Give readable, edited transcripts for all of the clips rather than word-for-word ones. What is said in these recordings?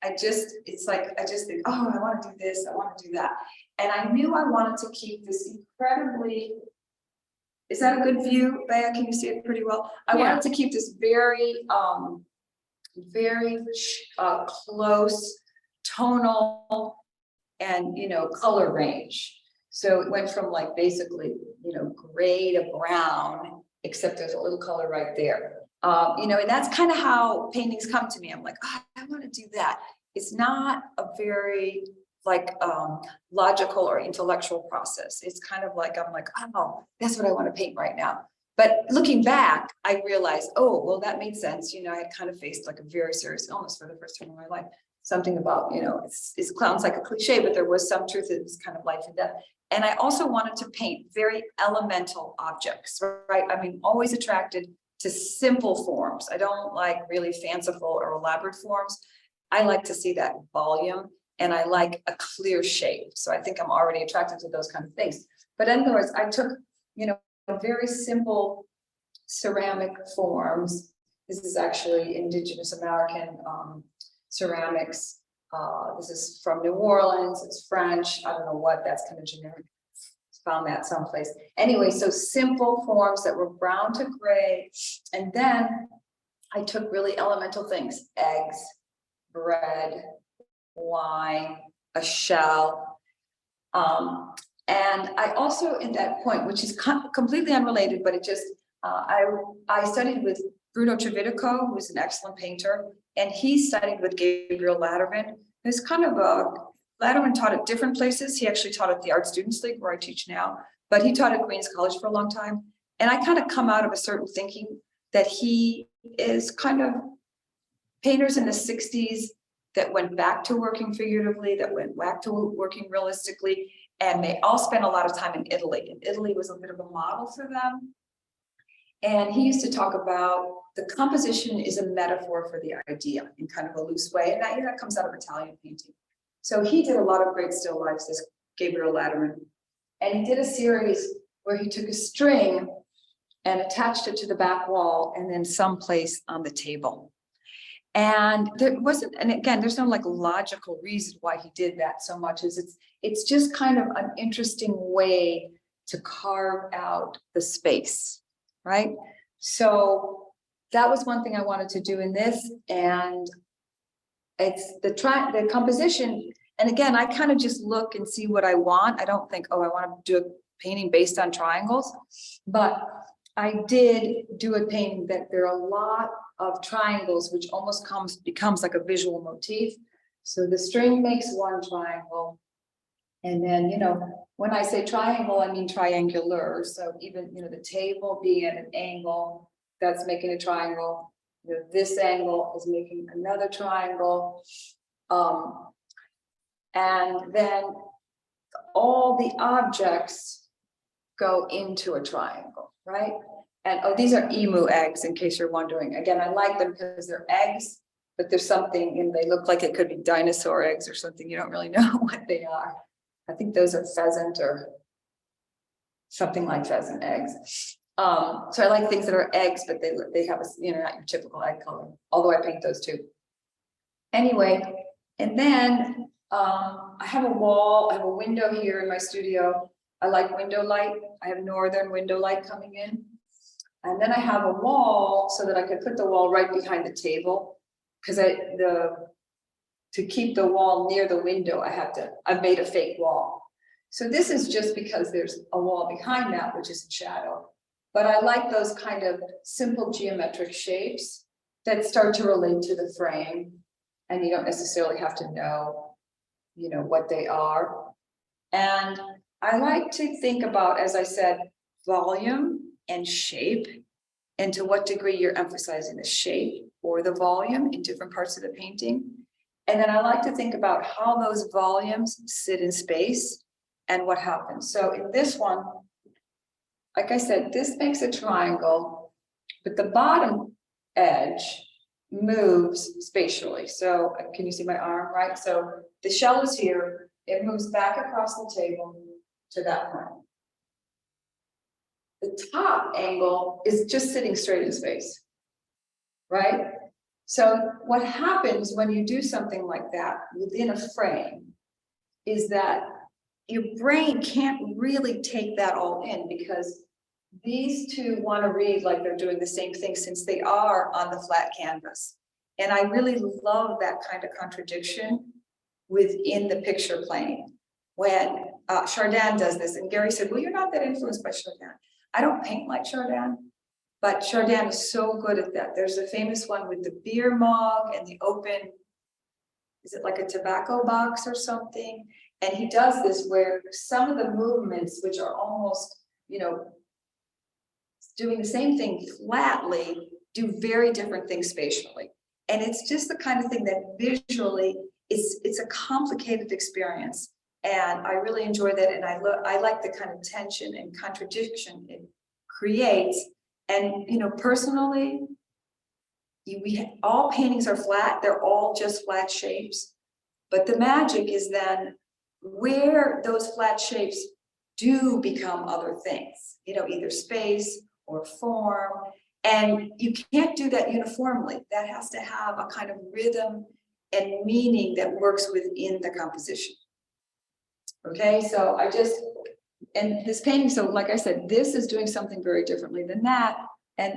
it's like, I just think, oh, I want to do this, I want to do that. And I knew I wanted to keep this incredibly, is that a good view, Bea? Can you see it pretty well? I wanted to keep this very, very close tonal and, color range. So it went from like basically, gray to brown, except there's a little color right there. And that's kind of how paintings come to me. I'm like, oh, I want to do that. It's not a very logical or intellectual process. It's kind of like, I'm like, oh, that's what I want to paint right now. But looking back, I realized, oh, well, that made sense. I had kind of faced like a very serious illness for the first time in my life. Something about, it sounds like a cliche, but there was some truth. It was kind of life and death. And I also wanted to paint very elemental objects, right? I mean, always attracted to simple forms. I don't like really fanciful or elaborate forms. I like to see that volume, and I like a clear shape. So I think I'm already attracted to those kind of things. But in other words, I took, very simple ceramic forms. This is actually indigenous American ceramics. This is from New Orleans. It's French. I don't know what, that's kind of generic. Found that someplace. Anyway, so simple forms that were brown to gray. And then I took really elemental things, eggs, bread, wine, a shell. And I also, in that point, which is completely unrelated, but it just, I studied with Bruno Trevitico, who's an excellent painter, and he studied with Gabriel Latterman. It's kind of Latterman taught at different places. He actually taught at the Art Students League, where I teach now, but he taught at Queens College for a long time. And I kind of come out of a certain thinking that he is kind of painters in the 60s that went back to working figuratively, that went back to working realistically, and they all spent a lot of time in Italy. And Italy was a bit of a model for them. And he used to talk about the composition is a metaphor for the idea in kind of a loose way. And that comes out of Italian painting. So he did a lot of great still lifes, this Gabriel Latterman. And he did a series where he took a string and attached it to the back wall and then someplace on the table. And there wasn't, and again, there's no like logical reason why he did that so much, as it's just kind of an interesting way to carve out the space, right? So that was one thing I wanted to do in this. And it's the composition. And again, I kind of just look and see what I want. I don't think, oh, I want to do a painting based on triangles, but I did do a painting that there are a lot of triangles, which almost becomes like a visual motif. So the string makes one triangle. And then, when I say triangle, I mean triangular. So even, the table being at an angle, that's making a triangle. This angle is making another triangle. And then all the objects go into a triangle, right? And these are emu eggs, in case you're wondering. Again, I like them because they're eggs, but there's something, and they look like it could be dinosaur eggs or something. You don't really know what they are. I think those are pheasant or something like pheasant eggs. So I like things that are eggs, but they have a, not your typical egg color, although I paint those too. Anyway, and then I have a wall, I have a window here in my studio. I like window light. I have northern window light coming in. And then I have a wall so that I could put the wall right behind the table, because to keep the wall near the window, I've made a fake wall. So this is just because there's a wall behind that, which is in shadow. But I like those kind of simple geometric shapes that start to relate to the frame. And you don't necessarily have to know, what they are. And I like to think about, as I said, volume and shape, and to what degree you're emphasizing the shape or the volume in different parts of the painting. And then I like to think about how those volumes sit in space and what happens. So in this one, like I said, this makes a triangle, but the bottom edge moves spatially. So can you see my arm, right? So the shell is here, it moves back across the table to that point. The top angle is just sitting straight in space, right? So what happens when you do something like that within a frame is that your brain can't really take that all in, because these two want to read like they're doing the same thing since they are on the flat canvas. And I really love that kind of contradiction within the picture plane. When Chardin does this, and Gary said, well, you're not that influenced by Chardin. I don't paint like Chardin, but Chardin is so good at that. There's a famous one with the beer mug and the open, is it like a tobacco box or something? And he does this where some of the movements, which are almost, doing the same thing flatly, do very different things spatially. And it's just the kind of thing that visually, it's a complicated experience. And I really enjoy that. And I like the kind of tension and contradiction it creates. And, personally, all paintings are flat. They're all just flat shapes. But the magic is then where those flat shapes do become other things, either space or form. And you can't do that uniformly. That has to have a kind of rhythm and meaning that works within the composition. Okay, so and this painting, so like I said, this is doing something very differently than that. And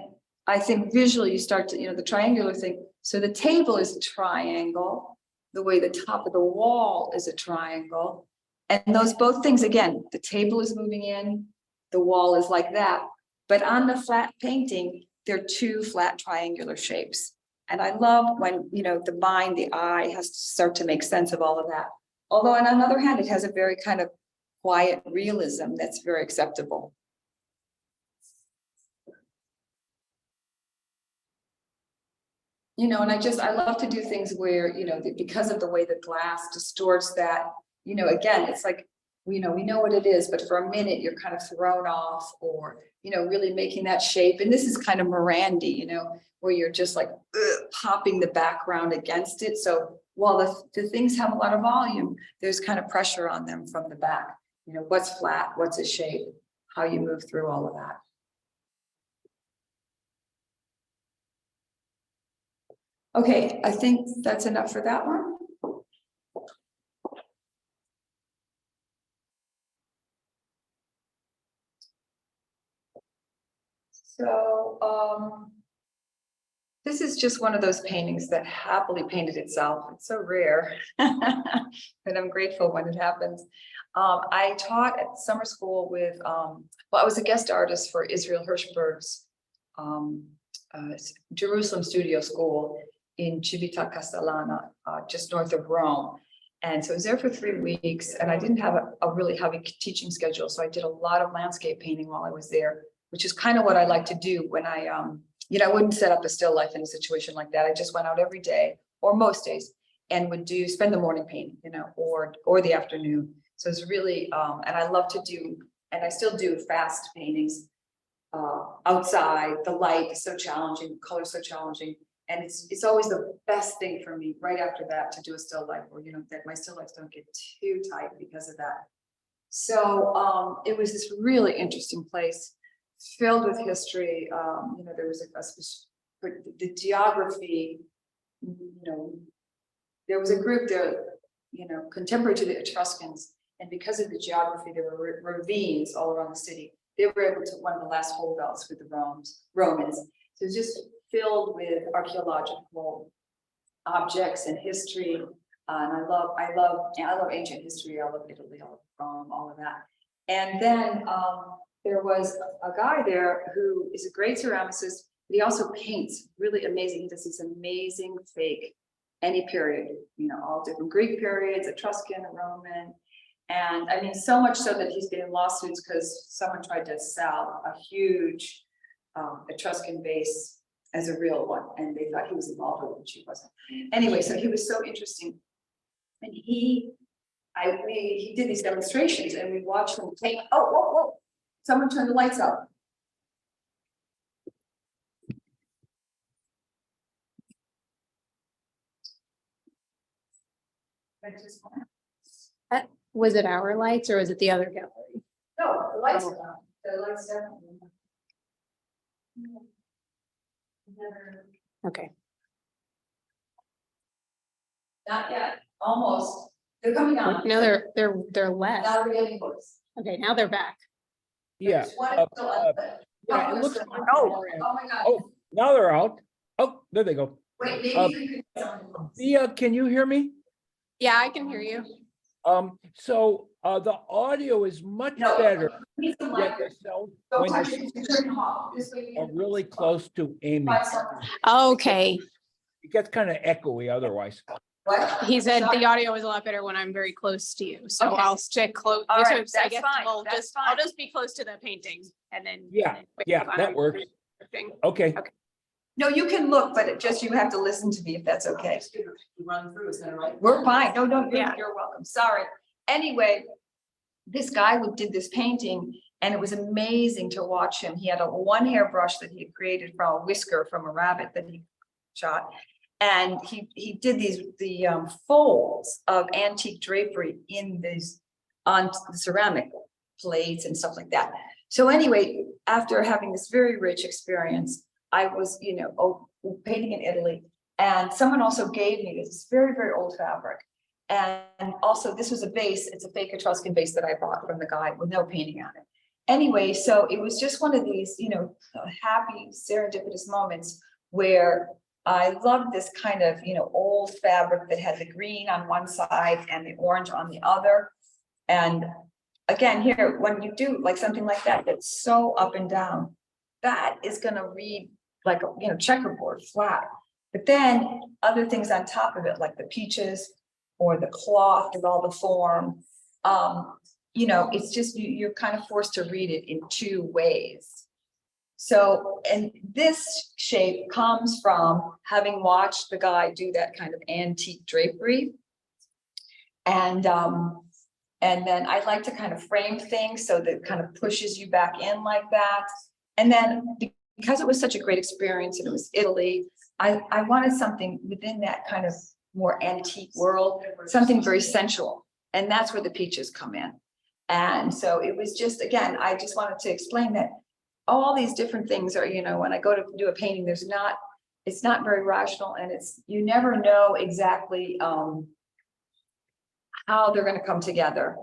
I think visually you start to, the triangular thing. So the table is a triangle, the way the top of the wall is a triangle. And those both things, again, the table is moving in, the wall is like that. But on the flat painting, they're two flat triangular shapes. And I love when, the mind, the eye has to start to make sense of all of that. Although on the other hand, it has a very kind of quiet realism that's very acceptable. And I love to do things where, because of the way the glass distorts that, again, it's like, we know what it is, but for a minute you're kind of thrown off, or, really making that shape. And this is kind of Mirandy, where you're just like popping the background against it. So while the things have a lot of volume, there's kind of pressure on them from the back. What's flat, what's a shape, how you move through all of that. Okay, I think that's enough for that one. So this is just one of those paintings that happily painted itself. It's so rare, but I'm grateful when it happens. I taught at summer school with, I was a guest artist for Israel Hirschberg's Jerusalem Studio School in Civita Castellana, just north of Rome. And so I was there for 3 weeks, and I didn't have a really heavy teaching schedule. So I did a lot of landscape painting while I was there, which is kind of what I like to do when I wouldn't set up a still life in a situation like that. I just went out every day, or most days, and would spend the morning painting, or the afternoon. So it's really, and I love to do, and I still do fast paintings outside. The light is so challenging, the color is so challenging. And it's always the best thing for me right after that to do a still life, or, that my still lifes don't get too tight because of that. So it was this really interesting place, filled with history. There was the geography, there was a group there, contemporary to the Etruscans, and because of the geography, there were ravines all around the city. They were able to one of the last holdouts with the Romans. So it's just filled with archaeological objects and history. And I love ancient history. I love Italy, I love Rome, all of that. And then there was a guy there who is a great ceramicist, but he also paints really amazing. He does these amazing fake, any period, all different Greek periods, Etruscan, Roman. And I mean, so much so that he's getting lawsuits because someone tried to sell a huge Etruscan vase as a real one, and they thought he was involved with it, which he wasn't. Anyway, so he was so interesting, and he did these demonstrations, and we watched him take. Oh, whoa! Someone turned the lights out. Was it our lights or was it the other gallery? No, the lights are on. The lights definitely. Okay. Not yet, almost. They're coming on. No, they're left. Now we're getting close. Okay, now they're back. Yeah. There's one still unlit. Yeah, it Oh, looks there's like one. on Oh, our end. oh my God. Oh, now they're out. Oh, there they go. Wait, maybe uh, you could. tell me. Thea, can you hear me? Yeah, I can hear you. So the audio is much No, better need some when light. the cell, Don't when touch the it, turn it off. This way you are can- really close to Amy. 5 seconds. Okay, It gets kind of echoey otherwise. What? he said Sorry. the audio is a lot better when I'm very close to you, so Okay. I'll stick close. All right, I that's guess fine, we'll that's just, I'll fine. just be close to the painting and then. Yeah, yeah, that works. Okay. No, you can look, but it just, you have to listen to me if that's okay. Run through, is that right? We're fine. No, Yeah. you're welcome. Sorry. Anyway, this guy who did this painting, and it was amazing to watch him. He had a one hairbrush that he had created from a whisker from a rabbit that he shot. And he did the folds of antique drapery in these, on the ceramic plates and stuff like that. So anyway, after having this very rich experience, I was, painting in Italy, and someone also gave me this very, very old fabric. And also this was a vase, it's a fake Etruscan vase that I bought from the guy with no painting on it. Anyway, so it was just one of these, happy serendipitous moments where I loved this kind of, old fabric that had the green on one side and the orange on the other. And again, here, when you do like something like that, that's so up and down, that is gonna read like a, checkerboard flat. But then other things on top of it, like the peaches or the cloth with all the form, it's just, you're kind of forced to read it in two ways. So, and this shape comes from having watched the guy do that kind of antique drapery. And then I like to kind of frame things so that it kind of pushes you back in like that. And then because it was such a great experience and it was Italy, I wanted something within that kind of more antique world, something very sensual. And that's where the peaches come in. And so it was just, again, I just wanted to explain that all these different things are, when I go to do a painting, it's not very rational, and you never know exactly how they're going to come together.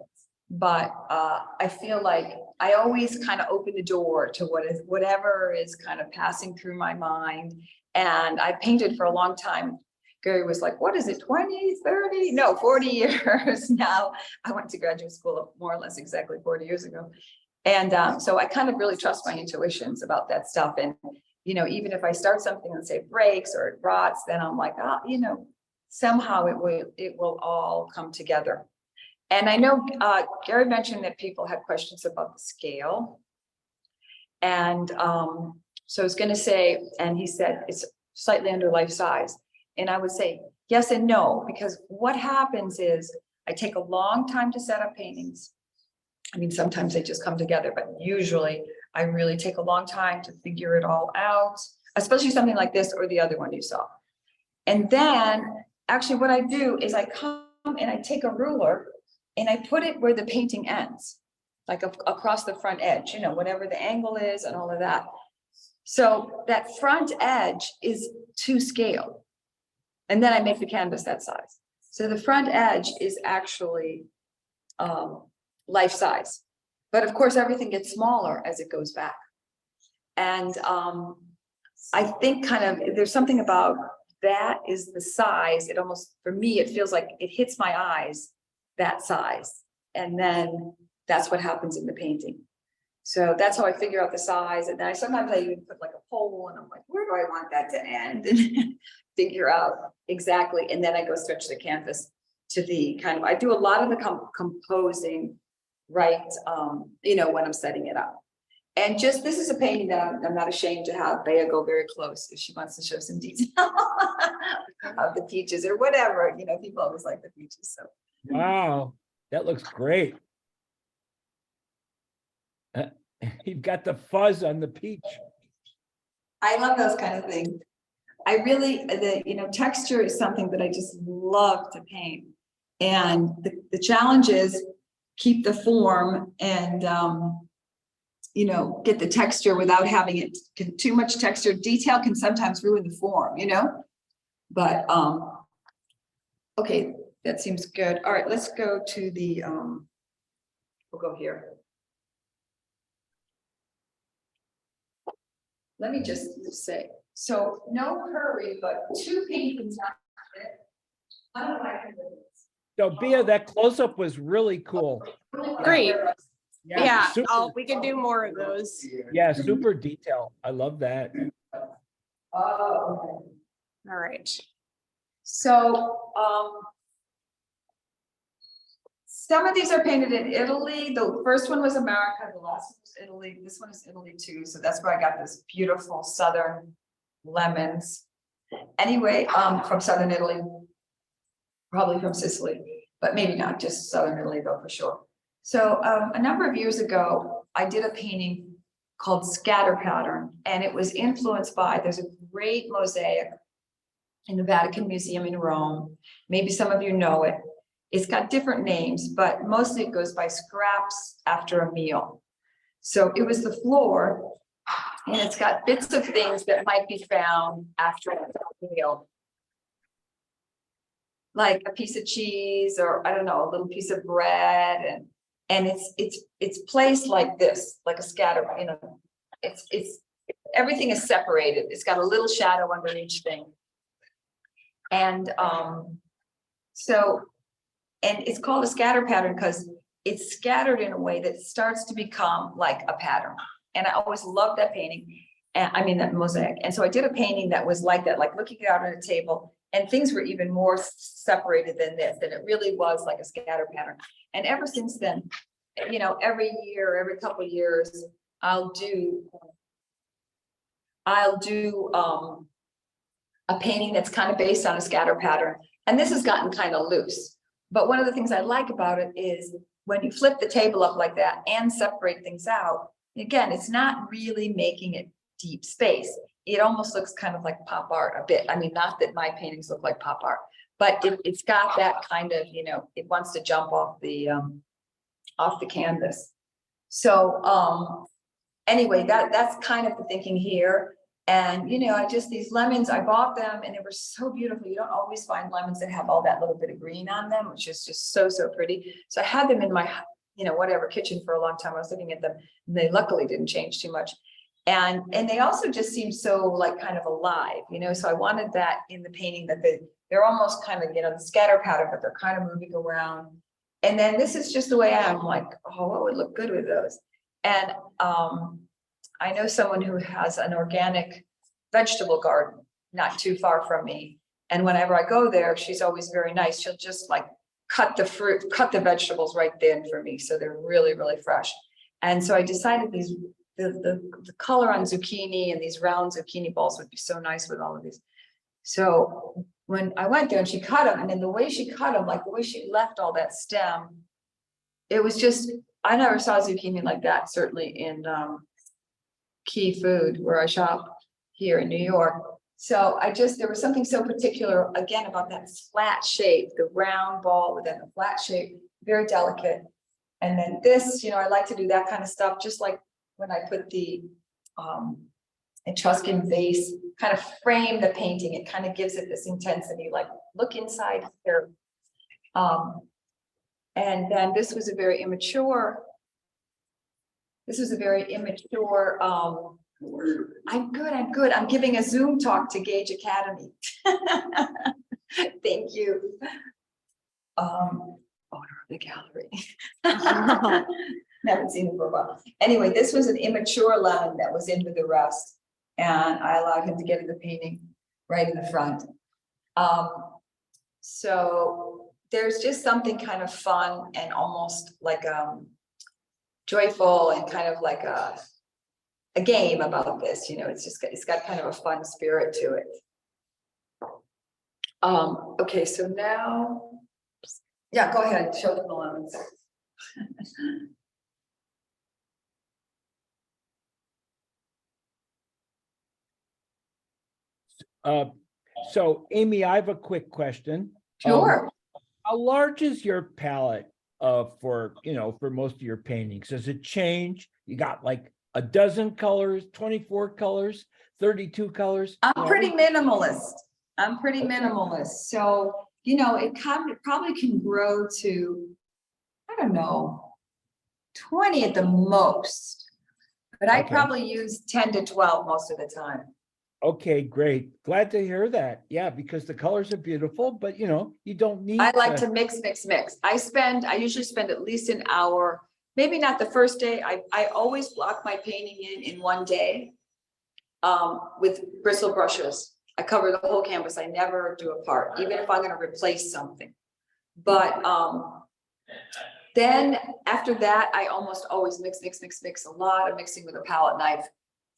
But I feel like I always kind of open the door to whatever is kind of passing through my mind. And I painted for a long time. Gary was like, what is it, 20, 30? No, 40 years now. I went to graduate school more or less exactly 40 years ago. And so I kind of really trust my intuitions about that stuff. And, even if I start something and say it breaks or it rots, then I'm like, somehow it will all come together. And I know Gary mentioned that people had questions about the scale. And so I was going to say, and he said it's slightly under life size. And I would say yes and no, because what happens is I take a long time to set up paintings. I mean, sometimes they just come together, but usually I really take a long time to figure it all out, especially something like this or the other one you saw. And then actually what I do is I come and I take a ruler and I put it where the painting ends, like across the front edge, whatever the angle is and all of that. So that front edge is to scale. And then I make the canvas that size. So the front edge is actually life size. But of course, everything gets smaller as it goes back. And I think kind of there's something about that is the size. It almost, for me, it feels like it hits my eyes, that size. And then that's what happens in the painting. So that's how I figure out the size. And then sometimes I even put like a pole and I'm like, where do I want that to end? And figure out exactly. And then I go stretch the canvas to the kind of, I do a lot of the composing, right, when I'm setting it up. And just, this is a painting that I'm not ashamed to have Bea go very close if she wants to show some detail of the peaches or whatever, people always like the peaches, so. Wow, that looks great. You've got the fuzz on the peach. I love those kind of things. I really, texture is something that I just love to paint. And the challenge is keep the form and, get the texture without having it too much texture. Detail can sometimes ruin the form, but Okay, that seems good. All right, let's go to the, we'll go here. Let me just say, so no hurry, but 2 paintings. After it. I don't know if I can do this. So Bea, that close-up was really cool. Great. Yeah, super- we can do more of those. Yeah, super detail. I love that. Oh, okay. All right. So, some of these are painted in Italy. The first one was America, the last one was Italy. This one is Italy too. So that's where I got this beautiful southern lemons. Anyway, from southern Italy, probably from Sicily, but maybe not, just southern Italy though for sure. So a number of years ago, I did a painting called Scatter Pattern, and it was influenced by, there's a great mosaic in the Vatican Museum in Rome. Maybe some of you know it. It's got different names, but mostly it goes by scraps after a meal. So it was the floor, and it's got bits of things that might be found after a meal. Like a piece of cheese, or I don't know, a little piece of bread, and it's placed like this, like a scatter, you know. It's everything is separated. It's got a little shadow under each thing. And and it's called a scatter pattern because it's scattered in a way that starts to become like a pattern. And I always loved that painting. And I mean, that mosaic. And so I did a painting that was like that, like looking out on a table, and things were even more separated than this. And it really was like a scatter pattern. And ever since then, you know, every year, every couple of years, I'll do a painting that's kind of based on a scatter pattern. And this has gotten kind of loose. But one of the things I like about it is when you flip the table up like that and separate things out, again, it's not really making it deep space. It almost looks kind of like pop art a bit. I mean, not that my paintings look like pop art, but it's got that kind of, you know, it wants to jump off the canvas. So anyway, that's kind of the thinking here. And, you know, these lemons, I bought them and they were so beautiful. You don't always find lemons that have all that little bit of green on them, which is just so pretty. So I had them in my, you know, whatever kitchen for a long time. I was looking at them and they luckily didn't change too much. And they also just seem so like kind of alive, you know, so I wanted that in the painting, that they're almost kind of, you know, the scatter pattern, but they're kind of moving around. And then this is just the way I'm like, oh, what would look good with those? And I know someone who has an organic vegetable garden not too far from me. And whenever I go there, she's always very nice. She'll just like cut the fruit, cut the vegetables right then for me. So they're really fresh. And so I decided the color on zucchini and these round zucchini balls would be so nice with all of these. So when I went there and she cut them, and then the way she cut them, like the way she left all that stem, it was just, I never saw zucchini like that, certainly in Key Food, where I shop here in New York. So there was something so particular, again, about that flat shape, the round ball within the flat shape, very delicate. And then this, you know, I like to do that kind of stuff, just like when I put the Etruscan vase, kind of frame the painting, it kind of gives it this intensity, like look inside here. And then this was a very immature, I'm good. I'm giving a Zoom talk to Gage Academy. Thank you. Owner of the gallery. Haven't seen him for a while. Anyway, this was an immature lemon that was in with the rest. And I allowed him to get in the painting right in the front. So there's just something kind of fun and almost like joyful and kind of like a game about this, you know, it's got kind of a fun spirit to it. Okay, so now, yeah, go ahead, show them the lemons. So Amy, I have a quick question. Sure. How large is your palette for most of your paintings? Does it change? You got like a dozen colors, 24 colors, 32 colors? I'm pretty minimalist. So it probably can grow to, I don't know, 20 at the most. But I Okay. probably use 10 to 12 most of the time. Okay, great. Glad to hear that. Yeah, because the colors are beautiful, but you don't need I like to mix. I usually spend at least an hour, maybe not the first day. I always block my painting in one day. With bristle brushes. I cover the whole canvas. I never do a part, even if I'm gonna replace something. But then after that, I almost always mix, a lot of mixing with a palette knife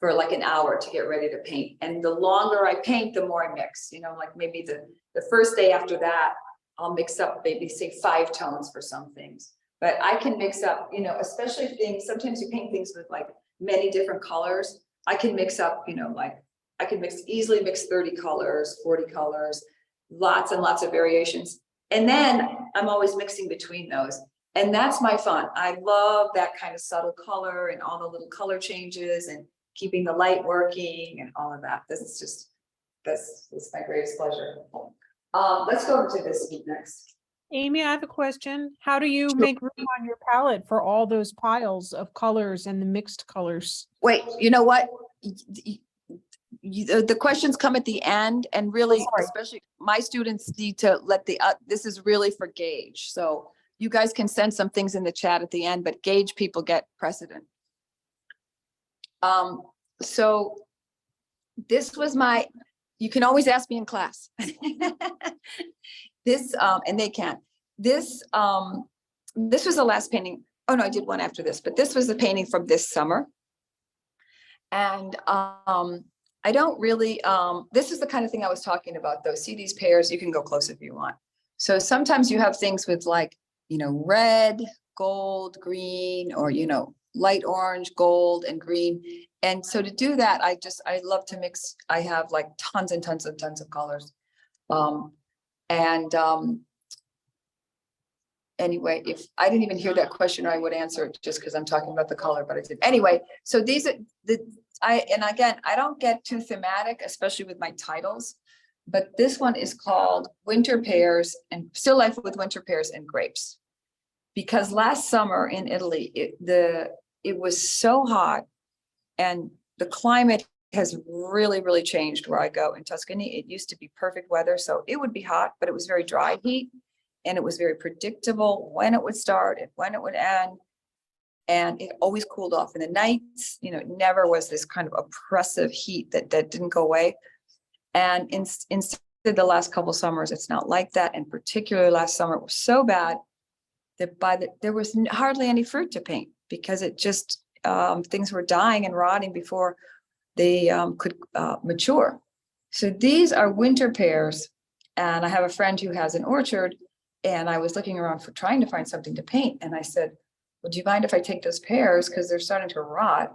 for like an hour to get ready to paint. And the longer I paint, the more I mix, like maybe the first day after that, I'll mix up maybe say 5 tones for some things. But I can mix up, especially things, sometimes you paint things with like many different colors. I can mix up, like I can easily mix 30 colors, 40 colors, lots and lots of variations. And then I'm always mixing between those. And that's my fun. I love that kind of subtle color and all the little color changes and keeping the light working and all of that. That's my greatest pleasure. Let's go over to this sheet next. Amy, I have a question. How do you make room on your palette for all those piles of colors and the mixed colors? Wait, you know what? The questions come at the end, and really, Sorry. especially my students need to let this is really for Gage. So you guys can send some things in the chat at the end, but Gage people get precedent. So this was you can always ask me in class. This, and they can. This was the last painting. Oh no, I did one after this, but this was the painting from this summer. And I don't really, this is the kind of thing I was talking about though. See these pairs, you can go close if you want. So sometimes you have things with like, red, gold, green, or, light orange, gold and green. And so to do that, I love to mix. I have like tons and tons of colors. Anyway, if I didn't even hear that question, I would answer it just because I'm talking about the color, but I did. Anyway, so these are and again, I don't get too thematic, especially with my titles, but this one is called Winter Pears and Still Life with Winter Pears and Grapes. Because last summer in Italy, it was so hot and the climate has really changed where I go in Tuscany. It used to be perfect weather, so it would be hot, but it was very dry heat. And it was very predictable when it would start and when it would end. And it always cooled off in the nights, it never was this kind of oppressive heat that didn't go away. And instead the last couple summers, it's not like that. And particularly last summer, it was so bad that there was hardly any fruit to paint because it just, things were dying and rotting before they could mature. So these are winter pears. And I have a friend who has an orchard. And I was looking around for trying to find something to paint. And I said, well, do you mind if I take those pears? Because they're starting to rot.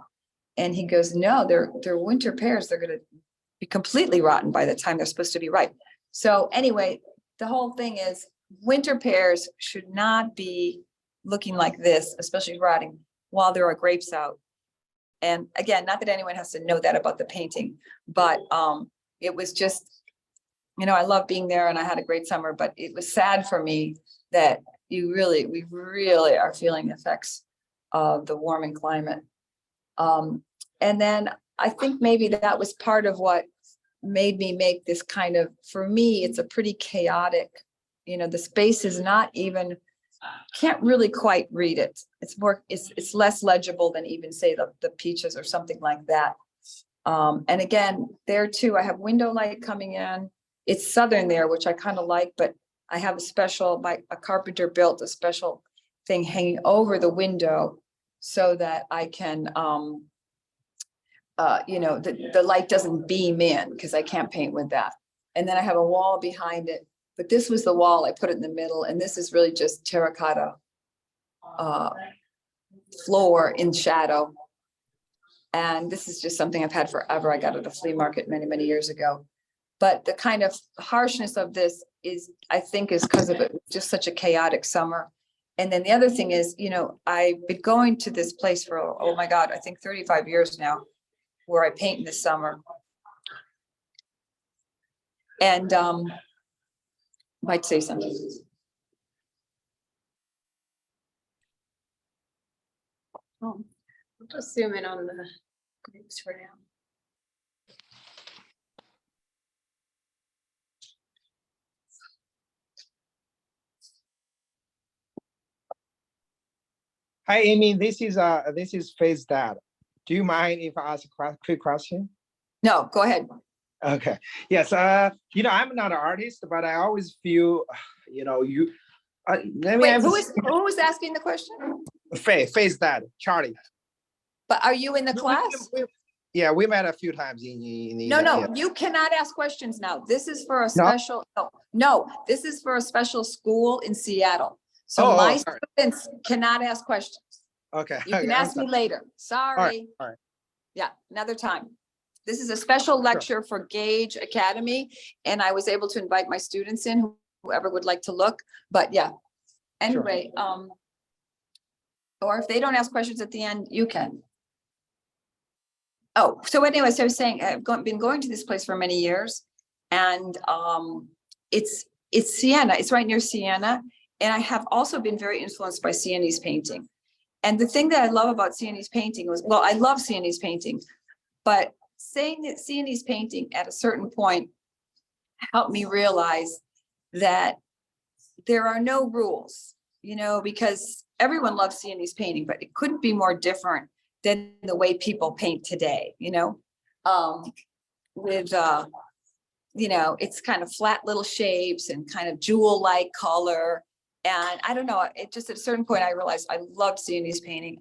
And he goes, no, they're winter pears. They're going to be completely rotten by the time they're supposed to be ripe. So anyway, the whole thing is winter pears should not be looking like this, especially rotting while there are grapes out. And again, not that anyone has to know that about the painting, but it was just, I love being there and I had a great summer, but it was sad for me that we really are feeling the effects of the warming climate. And then I think maybe that was part of what made me make this kind of, for me, it's a pretty chaotic, the space is not even, can't really quite read it. It's less legible than even say the peaches or something like that. And again, there too, I have window light coming in. It's southern there, which I kind of like, but I have a carpenter built a special thing hanging over the window so that I can, the light doesn't beam in because I can't paint with that. And then I have a wall behind it, but this was the wall, I put it in the middle, and this is really just terracotta floor in shadow. And this is just something I've had forever. I got it at a flea market many years ago. But the kind of harshness of this is, I think, is because of it, just such a chaotic summer. And then the other thing is, I've been going to this place for, oh my God, I think 35 years now, where I paint in the summer. And Might say something. Oh, I'll just zoom in on the groups for now. Hi, Amy. This is Faith's dad. Do you mind if I ask a quick question? No, go ahead. Okay. Yes. I'm not an artist, but I always feel, you. Let me Wait, ask who is asking the question? Faith's dad, Charlie. But are you in the We- class? yeah, we met a few times No, no, yeah. you cannot ask questions now. This is for a No? special, no, this is for a special school in Seattle. So Oh, my sorry. students cannot ask questions. Okay. You can okay, I'm ask me sorry. later. Sorry. All right. Yeah, another time. This is a special lecture for Gage Academy, and I was able to invite my students in, whoever would like to look, but yeah. Anyway, or if they don't ask questions at the end, you can. Oh, so anyways, I was saying, been going to this place for many years, and it's Siena, it's right near Siena, and I have also been very influenced by Sienese painting. And the thing that I love about Sienese painting was, well, I love Sienese painting, but saying that Sienese painting at a certain point helped me realize that there are no rules, because everyone loves Sienese painting, but it couldn't be more different than the way people paint today, with, it's kind of flat little shapes and kind of jewel-like color. And I don't know, it just at a certain point, I realized I loved Sienese painting.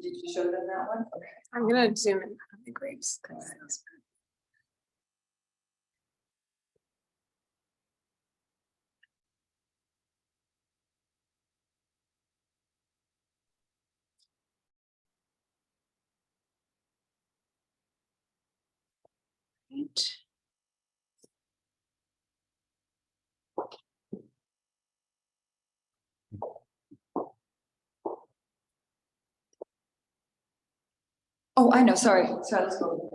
Did you show them that one? Okay. I'm gonna zoom in on the grapes. 'Cause Right. Oh, I know, sorry, let's go.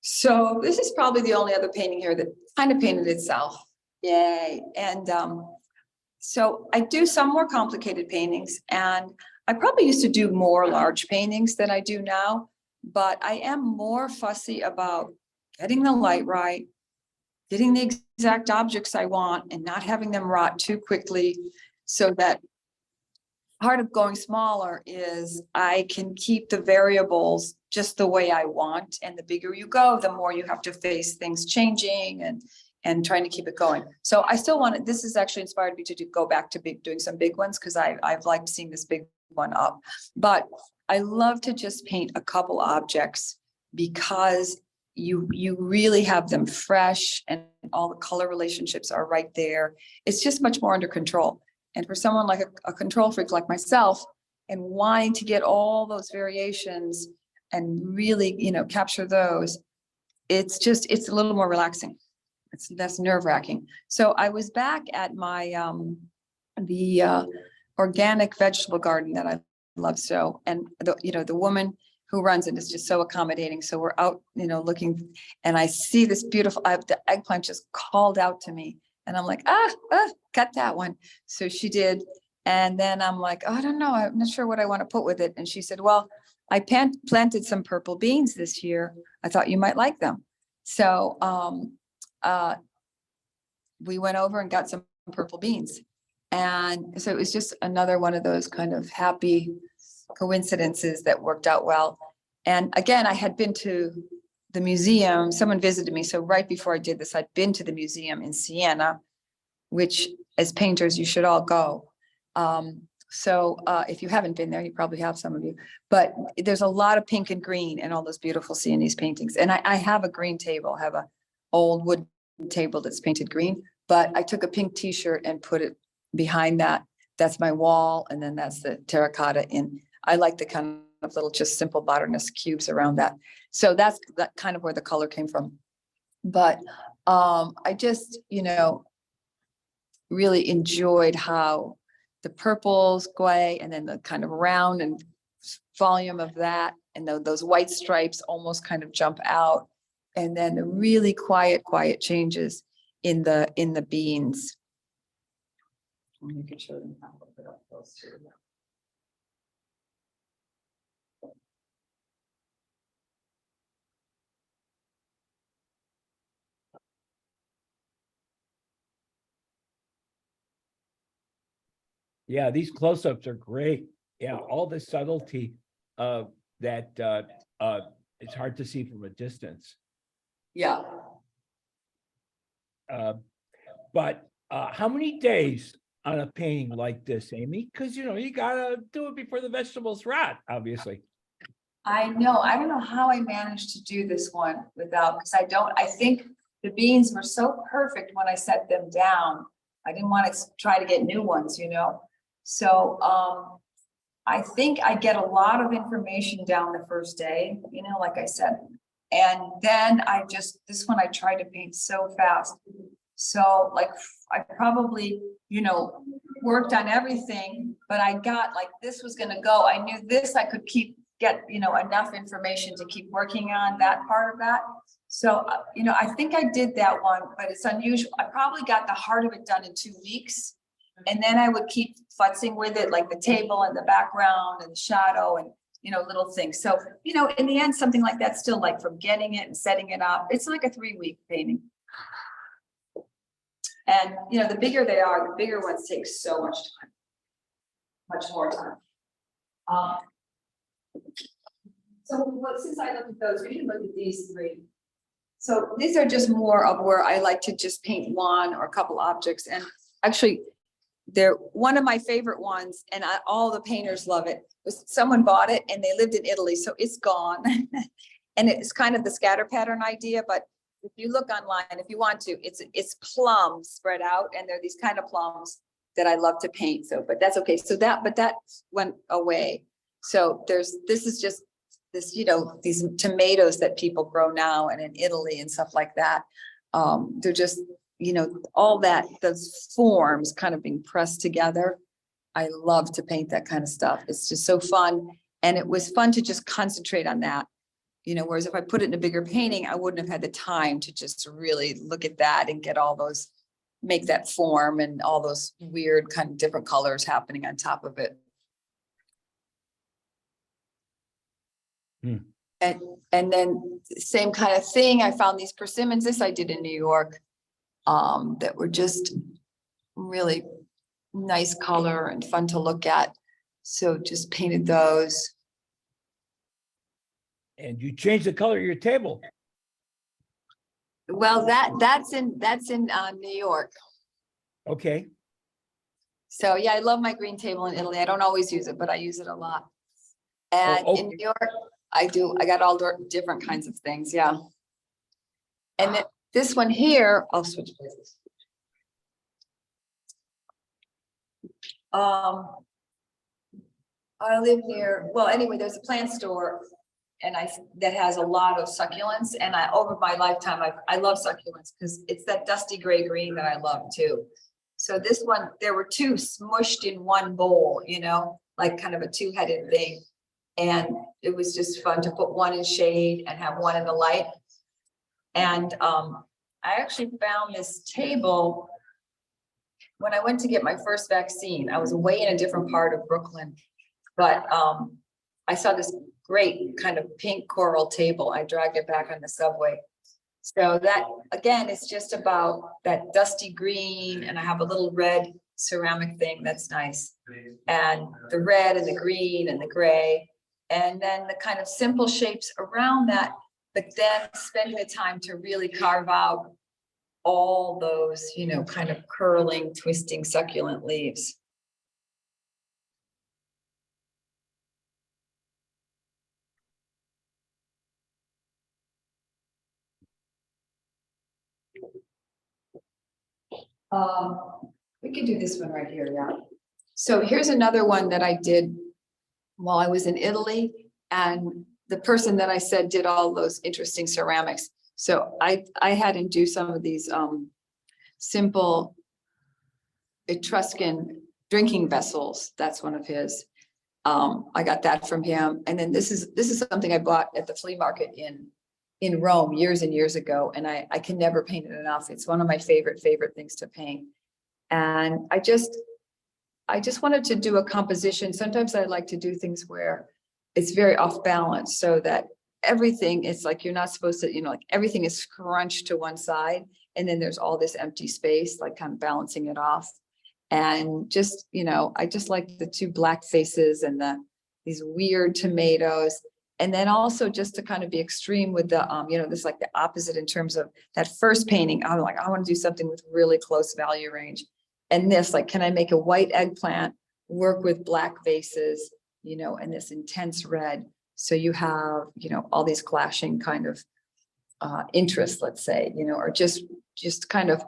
So this is probably the only other painting here that kind of painted itself. Yay. And so I do some more complicated paintings, and I probably used to do more large paintings than I do now, but I am more fussy about getting the light right, getting the exact objects I want and not having them rot too quickly, so that part of going smaller is I can keep the variables just the way I want. And the bigger you go, the more you have to face things changing and trying to keep it going. So I still want it. This has actually inspired me to go back to doing some big ones, because I've liked seeing this big one up. But I love to just paint a couple objects, because you really have them fresh and all the color relationships are right there. It's just much more under control. And for someone like a control freak like myself, and wanting to get all those variations and really, capture those, it's a little more relaxing. It's less nerve-wracking. So I was back at my the organic vegetable garden that I love so, and the woman who runs it is just so accommodating. So we're out, looking, and I see this beautiful, the eggplant just called out to me. And I'm like, cut that one. So she did. And then I'm like, I don't know. I'm not sure what I want to put with it. And she said, well, I planted some purple beans this year. I thought you might like them. So we went over and got some purple beans. And so it was just another one of those kind of happy coincidences that worked out well. And again, I had been to the museum. Someone visited me. So right before I did this, I'd been to the museum in Siena, which as painters, you should all go. So if you haven't been there, you probably have, some of you, but there's a lot of pink and green and all those beautiful Sienese paintings. And I have a green table, I have a old wood table that's painted green, but I took a pink t-shirt and put it behind that. That's my wall. And then that's the terracotta in. I like the kind of little, just simple modernist cubes around that. So that's that kind of where the color came from. But I just, really enjoyed how the purples go away and then the kind of round and volume of that and those white stripes almost kind of jump out. And then the really quiet changes in the beans. You can show them how to put up those two. Yeah, these close-ups are great. Yeah, all the subtlety that it's hard to see from a distance. Yeah. But how many days on a painting like this, Amy? Because you gotta do it before the vegetables rot, obviously. I know. I don't know how I managed to do this one without, because I think the beans were so perfect when I set them down. I didn't want to try to get new ones, So I think I get a lot of information down the first day, like I said. And then this one I tried to paint so fast. So like I probably, worked on everything, but I got like, this was gonna go. I knew this, I could get enough information to keep working on that part of that. So, I think I did that one, but it's unusual. I probably got the heart of it done in 2 weeks. And then I would keep futzing with it, like the table and the background and the shadow and, little things. So, in the end, something like that, still like from getting it and setting it up, it's like a 3-week painting. And, the bigger they are, the bigger ones take so much time, much more time. Since I looked at those, we can look at these 3. So these are just more of where I like to just paint one or a couple objects. And actually, they're one of my favorite ones, and all the painters love it. Someone bought it and they lived in Italy, so it's gone. And it's kind of the scatter pattern idea, but if you look online, if you want to, it's plums spread out, and they're these kind of plums that I love to paint. So, but that's okay. So that went away. So this is just this, these tomatoes that people grow now and in Italy and stuff like that. They're just, all that, those forms kind of being pressed together. I love to paint that kind of stuff. It's just so fun. And it was fun to just concentrate on that, whereas if I put it in a bigger painting, I wouldn't have had the time to just really look at that and get all those, make that form and all those weird kind of different colors happening on top of it. And then same kind of thing. I found these persimmons. This I did in New York, that were just really nice color and fun to look at. So just painted those. And you changed the color of your table. Well, that's in New York. Okay. So yeah, I love my green table in Italy. I don't always use it, but I use it a lot. And in New York, I got all different kinds of things. Yeah. And then this one here, I'll switch places. I live near, well, anyway, there's a plant store and that has a lot of succulents, and over my lifetime, I love succulents because it's that dusty gray green that I love too. So this one, there were 2 smushed in one bowl, like kind of a 2-headed thing. And it was just fun to put one in shade and have one in the light. And I actually found this table when I went to get my first vaccine. I was away in a different part of Brooklyn, but I saw this great kind of pink coral table. I dragged it back on the subway. So that, again, is just about that dusty green, and I have a little red ceramic thing that's nice. And the red and the green and the gray. And then the kind of simple shapes around that, but then spending the time to really carve out all those, kind of curling, twisting, succulent leaves. We could do this one right here, yeah. So here's another one that I did while I was in Italy, and the person that I said did all those interesting ceramics. So I had him do some of these simple Etruscan drinking vessels. That's one of his. I got that from him. And then this is something I bought at the flea market in Rome years and years ago. And I can never paint it enough. It's one of my favorite things to paint. And I just wanted to do a composition. Sometimes I like to do things where it's very off balance so that everything is like, you're not supposed to, like everything is scrunched to one side. And then there's all this empty space, like kind of balancing it off. And just, I just like the two black faces and these weird tomatoes. And then also just to kind of be extreme with the, this like the opposite in terms of that first painting. I'm like, I want to do something with really close value range. And this, like, can I make a white eggplant work with black vases, and this intense red. So you have, all these clashing kind of interests, let's say, or just kind of,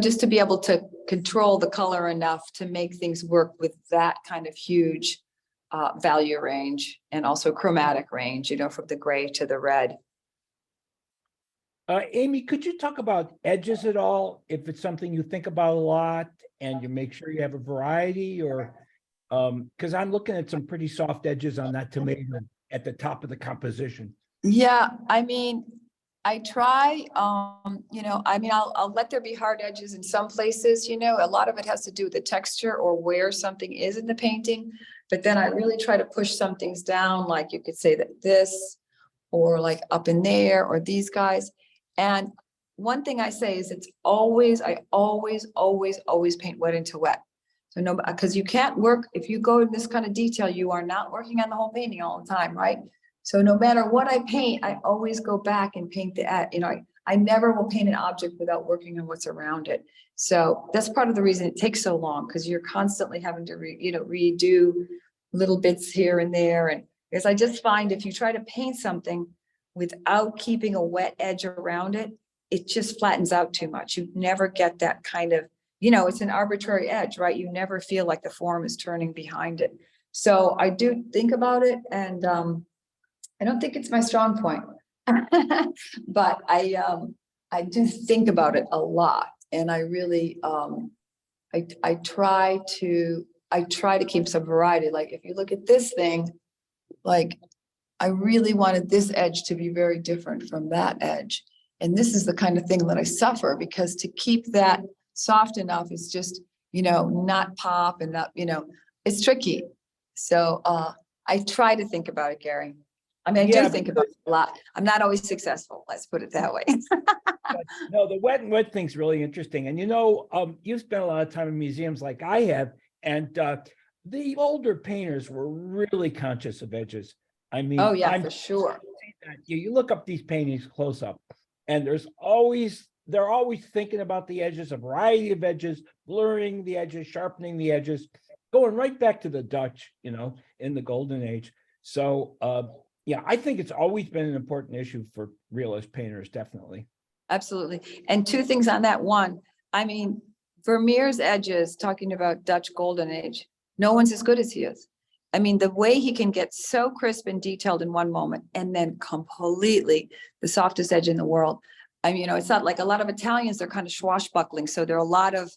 just to be able to control the color enough to make things work with that kind of huge value range and also chromatic range, from the gray to the red. Amy, could you talk about edges at all? If it's something you think about a lot and you make sure you have a variety, or because I'm looking at some pretty soft edges on that tomato at the top of the composition. Yeah, I mean, I try, I'll let there be hard edges in some places, a lot of it has to do with the texture or where something is in the painting. But then I really try to push some things down, like you could say that this, or like up in there, or these guys. And one thing I say is I always paint wet into wet. So no, because you can't work, if you go in this kind of detail, you are not working on the whole painting all the time, right? So no matter what I paint, I always go back and paint I never will paint an object without working on what's around it. So that's part of the reason it takes so long, because you're constantly having to redo little bits here and there. And because I just find if you try to paint something without keeping a wet edge around it, it just flattens out too much. You never get that kind of, it's an arbitrary edge, right? You never feel like the form is turning behind it. So I do think about it, and I don't think it's my strong point, but I do think about it a lot, and I really I try to keep some variety. Like if you look at this thing, like I really wanted this edge to be very different from that edge, and this is the kind of thing that I suffer, because to keep that soft enough is just not pop and not it's tricky. So I try to think about it, Gary. I mean, I do think about it a lot. I'm not always successful. Let's put it that way. No, the wet and wet thing's really interesting. And you've spent a lot of time in museums like I have, and the older painters were really conscious of edges. I mean, oh yeah, for sure. You look up these paintings close up, and they're always thinking about the edges, a variety of edges, blurring the edges, sharpening the edges, going right back to the Dutch, in the Golden Age. So, yeah, I think it's always been an important issue for realist painters, definitely. Absolutely. And two things on that. One, I mean, Vermeer's edges, talking about Dutch Golden Age, no one's as good as he is. I mean, the way he can get so crisp and detailed in one moment and then completely the softest edge in the world. I mean, it's not like a lot of Italians, they're kind of swashbuckling. So there are a lot of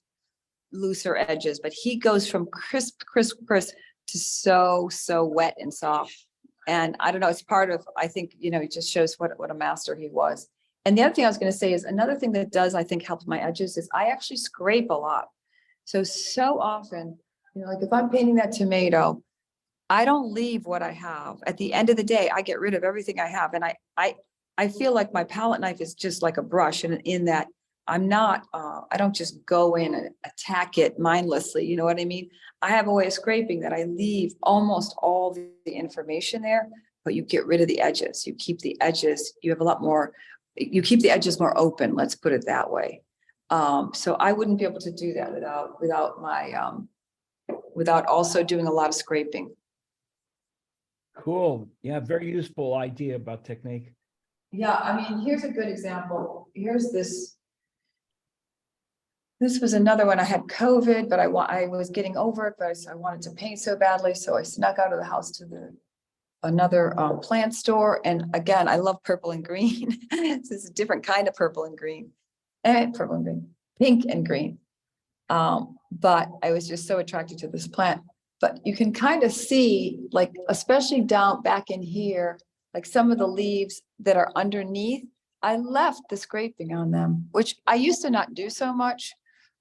looser edges, but he goes from crisp to so wet and soft. And I don't know, it's part of, I think, it just shows what a master he was. And the other thing I was going to say is another thing that does, I think, help my edges is I actually scrape a lot. So often, like if I'm painting that tomato, I don't leave what I have. At the end of the day, I get rid of everything I have. And I feel like my palette knife is just like a brush, and in that I'm not, I don't just go in and attack it mindlessly. You know what I mean? I have a way of scraping that I leave almost all the information there, but you get rid of the edges. You keep the edges, you have a lot more, you keep the edges more open, let's put it that way. So I wouldn't be able to do that without my, without also doing a lot of scraping. Cool. Yeah, very useful idea about technique. Yeah, I mean, here's a good example. Here's this. This was another one. I had COVID, but I was getting over it, but I wanted to paint so badly. So I snuck out of the house to another plant store. And again, I love purple and green. This is a different kind of purple and green. Purple and green, pink and green. But I was just so attracted to this plant. But you can kind of see, like, especially down back in here, like some of the leaves that are underneath, I left the scraping on them, which I used to not do so much.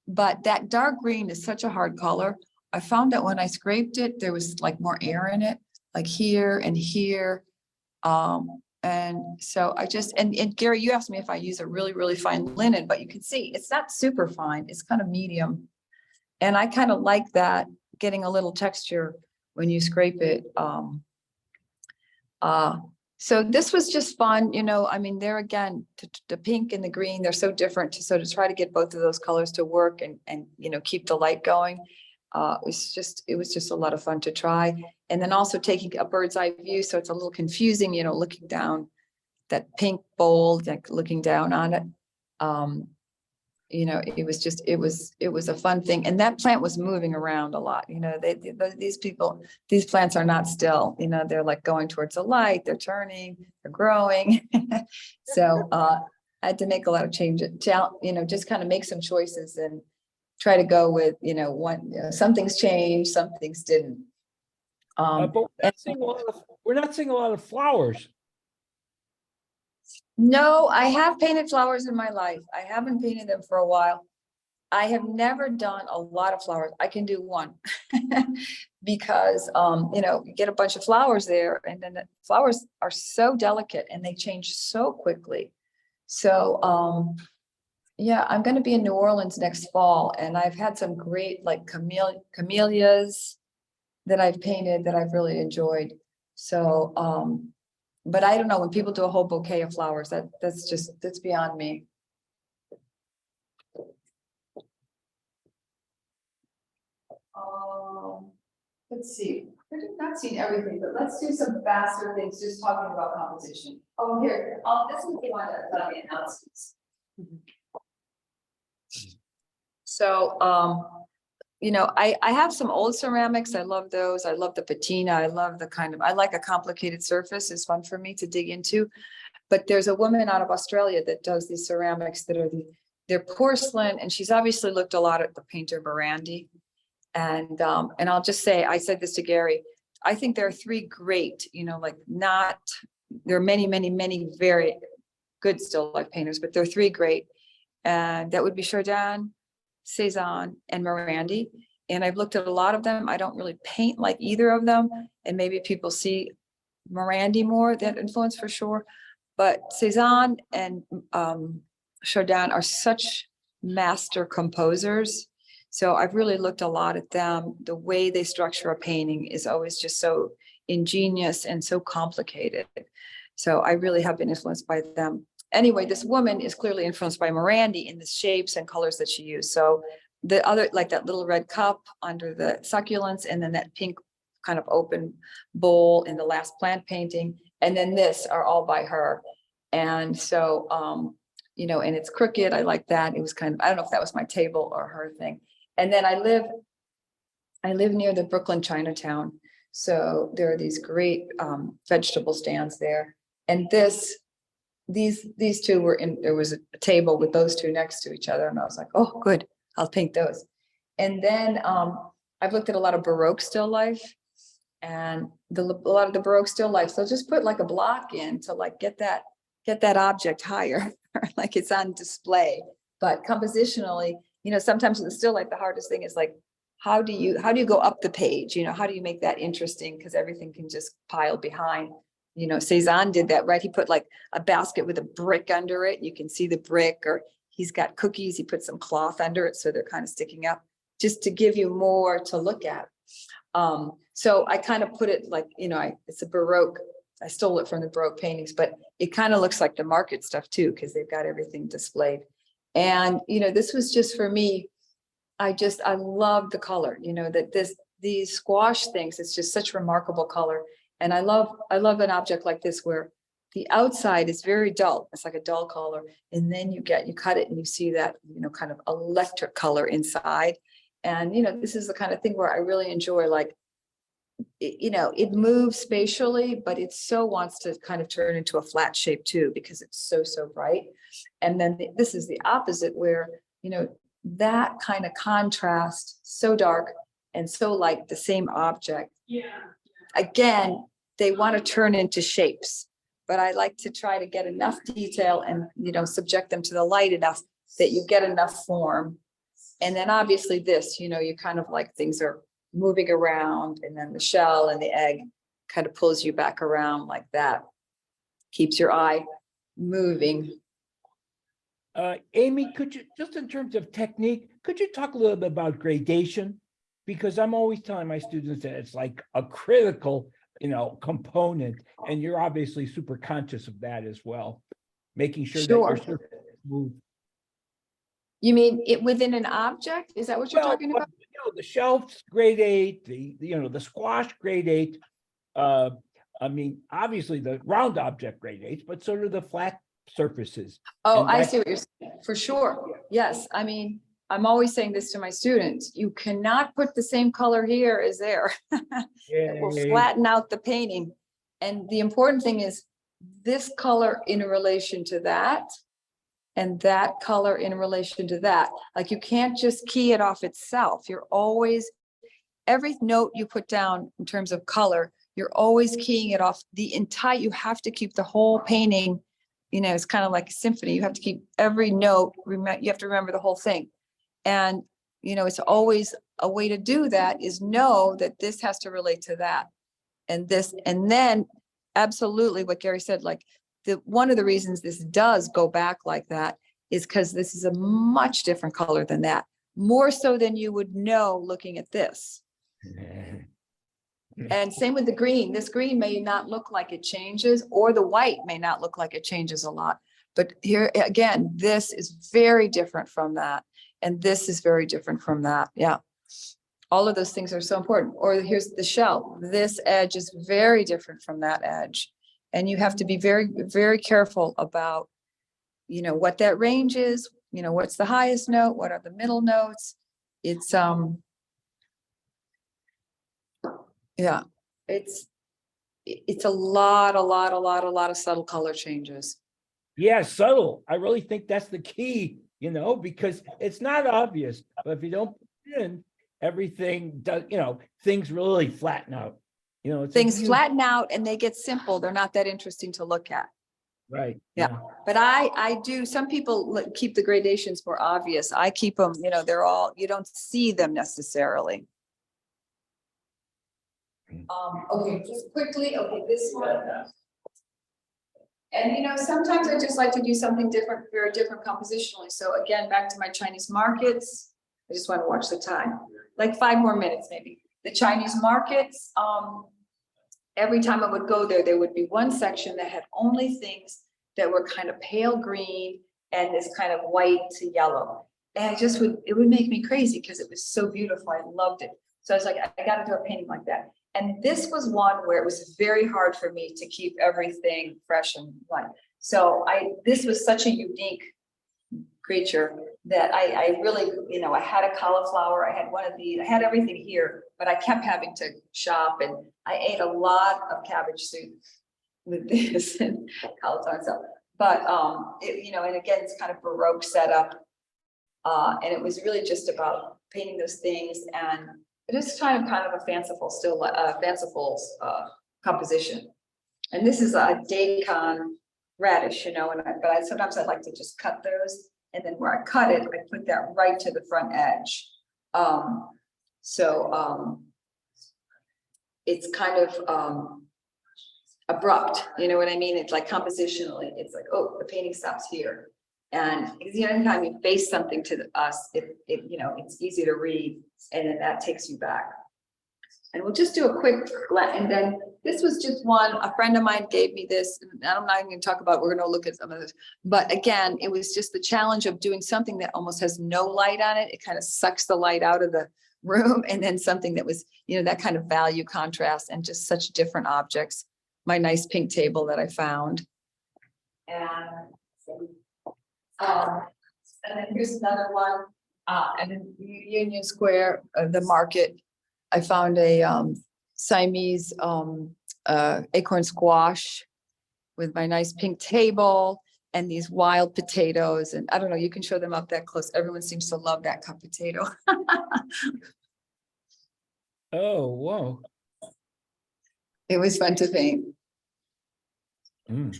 But that dark green is such a hard color. I found that when I scraped it, there was like more air in it, like here and here. And so I just, and Gary, you asked me if I use a really, really fine linen, but you can see it's not super fine. It's kind of medium. And I kind of like that, getting a little texture when you scrape it. So this was just fun, you know, I mean, there again, the pink and the green, they're so different. So to try to get both of those colors to work and, you know, keep the light going. It was just a lot of fun to try. And then also taking a bird's eye view. So it's a little confusing, you know, looking down that pink bowl, like looking down on it. You know, it was a fun thing. And that plant was moving around a lot. You know, these plants are not still, you know, they're like going towards the light, they're turning, they're growing. So I had to make a lot of changes, you know, just kind of make some choices and try to go with, you know, some things changed, some things didn't. But we're not seeing a lot of flowers. No, I have painted flowers in my life. I haven't painted them for a while. I have never done a lot of flowers. I can do one because, you know, you get a bunch of flowers there and then the flowers are so delicate and they change so quickly. So, yeah, I'm going to be in New Orleans next fall and I've had some great like camellias that I've painted that I've really enjoyed. So, but I don't know, when people do a whole bouquet of flowers, that's beyond me. Let's see, I did not see everything, but let's do some faster things, just talking about composition. Oh, here, this is the one that got the announcements. So, you know, I have some old ceramics. I love those. I love the patina. I love I like a complicated surface. It's fun for me to dig into. But there's a woman out of Australia that does these ceramics that are they're porcelain. And she's obviously looked a lot at the painter Morandi. And I'll just say, I said this to Gary, I think there are three great, you know, like there are many, many, many very good still life painters, but there are three great. And that would be Chardin, Cezanne, and Morandi. And I've looked at a lot of them. I don't really paint like either of them. And maybe people see Morandi more, that influence for sure. But Cezanne and Chardin are such master composers. So I've really looked a lot at them. The way they structure a painting is always just so ingenious and so complicated. So I really have been influenced by them. Anyway, this woman is clearly influenced by Morandi in the shapes and colors that she used. So the other, like that little red cup under the succulents, and then that pink kind of open bowl in the last plant painting. And then this are all by her. And so, you know, and it's crooked. I like that. It was kind of, I don't know if that was my table or her thing. And then I live near the Brooklyn Chinatown. So there are these great vegetable stands there. And these two were in, there was a table with those two next to each other. And I was like, oh, good, I'll paint those. And then I've looked at a lot of Baroque still life and a lot of the Baroque still life. So just put like a block in to like get that object higher, like it's on display. But compositionally, you know, sometimes in the still life, the hardest thing is like, how do you go up the page? You know, how do you make that interesting? Because everything can just pile behind. You know, Cezanne did that, right? He put like a basket with a brick under it. You can see the brick, or he's got cookies. He put some cloth under it, so they're kind of sticking up, just to give you more to look at. So I kind of put it like, you know, it's a Baroque. I stole it from the Baroque paintings, but it kind of looks like the market stuff too, because they've got everything displayed. And, you know, this was just for me. I love the color, you know, that these squash things, it's just such remarkable color. And I love an object like this where the outside is very dull. It's like a dull color. And then you cut it and you see that, you know, kind of electric color inside. And, you know, this is the kind of thing where I really enjoy, like, you know, it moves spatially, but it so wants to kind of turn into a flat shape too, because it's so bright. And then this is the opposite where, you know, that kind of contrast, so dark and so like the same object. Again, they want to turn into shapes, but I like to try to get enough detail and, subject them to the light enough that you get enough form. And then obviously this, you kind of like things are moving around, and then the shell and the egg kind of pulls you back around like that. Keeps your eye moving. Amy, could you, just in terms of technique, could you talk a little bit about gradation? Because I'm always telling my students that it's like a critical, component, and you're obviously super conscious of that as well, making sure that Sure. your surface is smooth. You mean it within an object? Is that what you're talking about? The shelves, grade 8, the squash, grade 8. I mean, obviously the round object, grade 8, but so do the flat surfaces. Oh, And I that's- see what you're saying, for sure. Yes, I mean, I'm always saying this to my students, you cannot put the same color here as there. It will flatten out the painting. And the important thing is this color in relation to that, and that color in relation to that. Like you can't just key it off itself. You're always, every note you put down in terms of color, you're always keying it off the entire, you have to keep the whole painting, it's kind of like a symphony. You have to keep every note, you have to remember the whole thing. And, it's always a way to do that is know that this has to relate to that. And this, and then absolutely what Gary said, like one of the reasons this does go back like that is because this is a much different color than that, more so than you would know looking at this. And same with the green. This green may not look like it changes, or the white may not look like it changes a lot. But here again, this is very different from that. And this is very different from that. Yeah. All of those things are so important. Or here's the shell. This edge is very different from that edge. And you have to be very, very careful about, what that range is, what's the highest note, what are the middle notes. It's, yeah, it's a lot of subtle color changes. Yeah, subtle. I really think that's the key, because it's not obvious, but if you don't put it in, everything does, things really flatten out. It's a Things huge- flatten out and they get simple. They're not that interesting to look at. Right. Yeah. But I do, some people keep the gradations more obvious. I keep them, they're all, you don't see them necessarily. Okay, just quickly, okay, this one. And sometimes I just like to do something different, very different compositionally. So again, back to my Chinese markets. I just want to watch the time, like 5 more minutes, maybe. The Chinese markets, every time I would go there, there would be one section that had only things that were kind of pale green and this kind of white to yellow. And it would make me crazy because it was so beautiful. I loved it. So I was like, I got to do a painting like that. And this was one where it was very hard for me to keep everything fresh and light. So this was such a unique creature that I really, I had a cauliflower, I had one of these, I had everything here, but I kept having to shop, and I ate a lot of cabbage soup with this and cauliflower and stuff. But and again, it's kind of Baroque setup. And it was really just about painting those things, and it is kind of a fanciful, composition. And this is a Daikon radish, but sometimes I like to just cut those, and then where I cut it, I put that right to the front edge. It's kind of abrupt, you know what I mean? It's like compositionally, it's like, oh, the painting stops here. And anytime you face something to us, it's easy to read, and then that takes you back. And we'll just do a quick, and then this was just one, a friend of mine gave me this, and I'm not even going to talk about, we're going to look at some of this, but again, it was just the challenge of doing something that almost has no light on it. It kind of sucks the light out of the room, and then something that was, that kind of value contrast and just such different objects. My nice pink table that I found. And then here's another one, and then Union Square, the market. I found a Siamese acorn squash with my nice pink table. and these wild potatoes, and I don't know, you can show them up that close. Everyone seems to love that cup potato. Oh, whoa. It was fun to paint. Mm.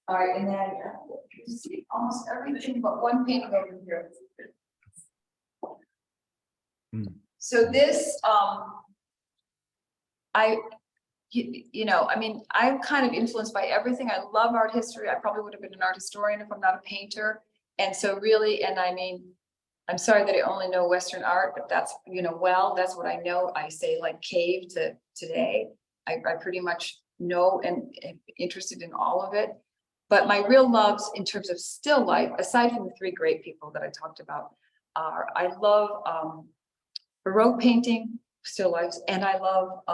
All right, and then you see almost everything but one painting over here. Hmm. So this, you know, I mean, I'm kind of influenced by everything. I love art history. I probably would have been an art historian if I'm not a painter. And so really, and I mean, I'm sorry that I only know Western art, but that's, you know, well, that's what I know. I say like cave to today. I pretty much know and am interested in all of it. But my real loves in terms of still life, aside from the three great people that I talked about, are I love Baroque painting, still lifes, and I love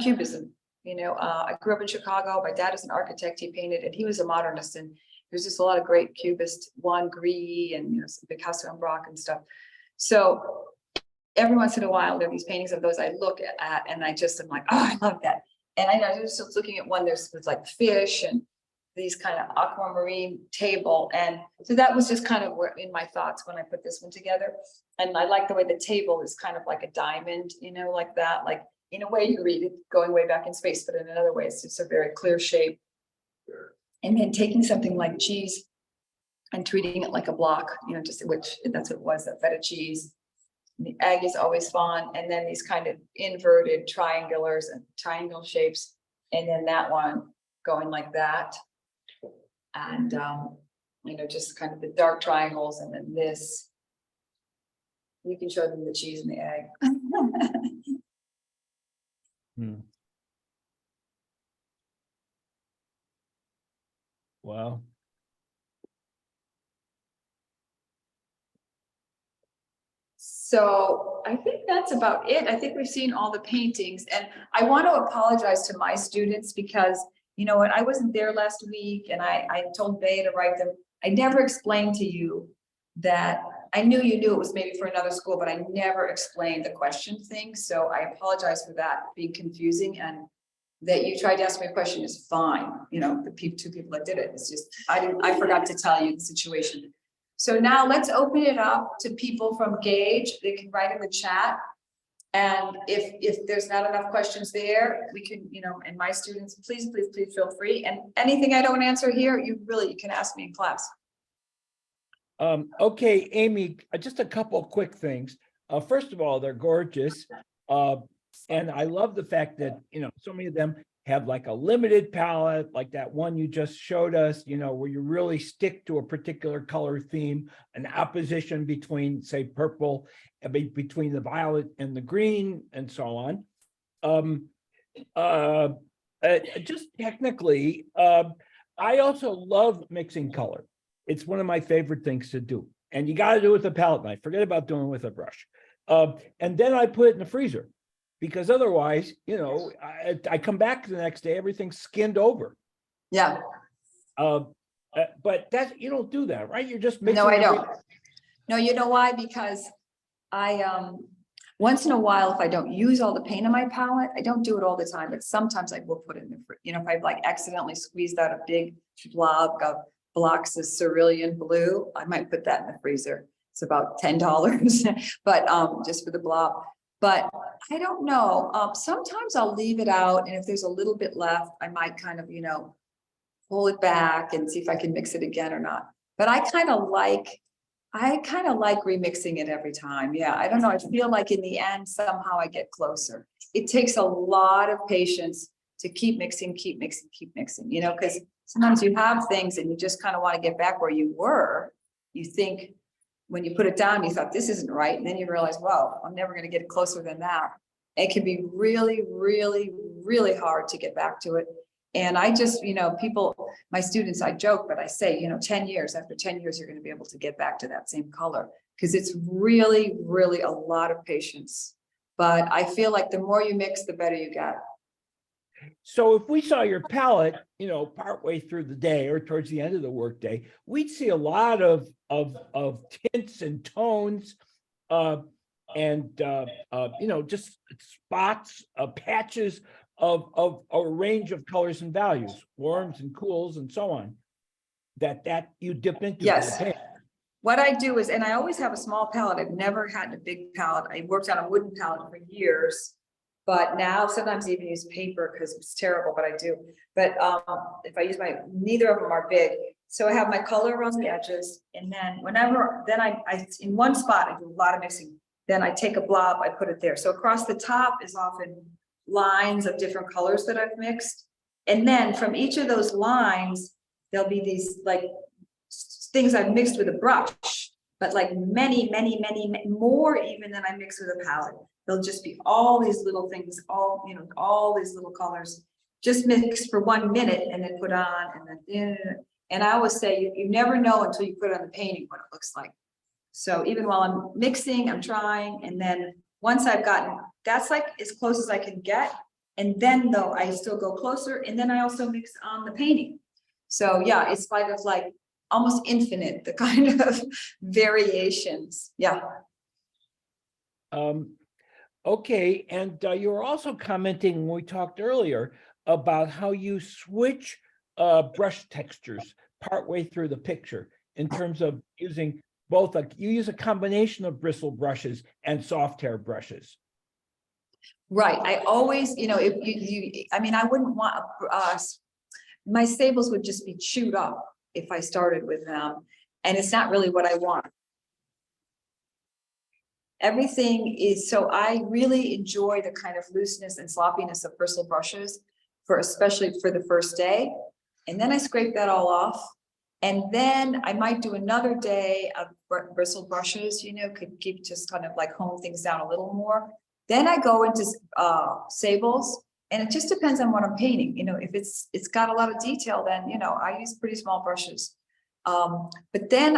Cubism. You know, I grew up in Chicago. My dad is an architect. He painted, and he was a modernist. And there's just a lot of great Cubist, Juan Gris and, you know, Picasso and Braque and stuff. So every once in a while, there are these paintings of those I look at, and I just am like, oh, I love that. And I was just looking at one. There's like fish and these kind of aquamarine table, and so that was just kind of where in my thoughts when I put this one together. And I like the way the table is kind of like a diamond, you know, like that. Like in a way, you read it going way back in space, but in another way, it's just a very clear shape. And then taking something like cheese and treating it like a block, you know, just which that's what it was, that feta cheese. The egg is always fun, and then these kind of inverted triangulars and triangle shapes, and then that one going like that, and you know, just kind of the dark triangles, and then this. You can show them the cheese and the egg. Hmm. Wow. So I think that's about it. I think we've seen all the paintings, and I want to apologize to my students because, you know what, I wasn't there last week, and I told Bay to write them. I never explained to you that I knew you knew it was maybe for another school, but I never explained the question thing. So I apologize for that being confusing, and that you tried to ask me a question is fine. You know, the two people that did it, it's just, I forgot to tell you the situation. So now let's open it up to people from Gage. They can write in the chat. And if there's not enough questions there, we can, you know, and my students, please feel free. And anything I don't answer here, you can ask me in class. Okay, Amy, just a couple of quick things. First of all, they're gorgeous. And I love the fact that, you know, so many of them have like a limited palette, like that one you just showed us, you know, where you really stick to a particular color theme, an opposition between, say, purple, between the violet and the green, and so on. Just technically, I also love mixing color. It's one of my favorite things to do. And you got to do it with a palette knife. Forget about doing it with a brush. And then I put it in the freezer, because otherwise, you know, I come back the next day, everything's skinned over. Yeah. But that, you don't do that, right? You're just mixing. No, I don't. No, you know why? Because I, once in a while, if I don't use all the paint on my palette, I don't do it all the time, but sometimes I will put it in the, you know, if I've like accidentally squeezed out a big blob of blocks of cerulean blue, I might put that in the freezer. It's about $10, but just for the blob. But I don't know. Sometimes I'll leave it out, and if there's a little bit left, I might kind of, you know, pull it back and see if I can mix it again or not. But I kind of like remixing it every time. Yeah, I don't know. I feel like in the end, somehow I get closer. It takes a lot of patience to keep mixing, you know, because sometimes you have things and you just kind of want to get back where you were. You think when you put it down, you thought this isn't right. And then you realize, well, I'm never going to get closer than that. It can be really, really, really hard to get back to it. And I just, you know, people, my students, I joke, but I say, you know, 10 years, after 10 years, you're going to be able to get back to that same color, because it's really, really a lot of patience. But I feel like the more you mix, the better you get. So if we saw your palette, you know, partway through the day or towards the end of the workday, we'd see a lot of tints and tones, and you know, just spots, patches of a range of colors and values, warms and cools and so on, that you dip into. for the Yes. paint. What I do is, and I always have a small palette. I've never had a big palette. I worked on a wooden palette for years. But now sometimes I even use paper because it's terrible, but I do. But if I use neither of them are big. So I have my color around the edges, and then I in one spot, I do a lot of mixing. Then I take a blob, I put it there. So across the top is often lines of different colors that I've mixed. And then from each of those lines, there'll be these like things I've mixed with a brush, but like many more even than I mix with a palette. There'll just be all these little things, all these little colors, just mixed for 1 minute and then put on, and I always say you never know until you put it on the painting what it looks like. So even while I'm mixing, I'm trying, and then once I've gotten, that's like as close as I can get. And then though, I still go closer, and then I also mix on the painting. So yeah, it's kind of like almost infinite, the kind of variations. Yeah. Okay, and you were also commenting when we talked earlier about how you switch brush textures partway through the picture in terms of using both, you use a combination of bristle brushes and soft hair brushes. Right. I always, if I mean, I wouldn't want, my sables would just be chewed up if I started with them, and it's not really what I want. Everything is, so I really enjoy the kind of looseness and sloppiness of bristle brushes especially for the first day. And then I scrape that all off. And then I might do another day of bristle brushes, could keep just kind of like hone things down a little more. Then I go into sables, and it just depends on what I'm painting. If it's got a lot of detail, then, I use pretty small brushes. But then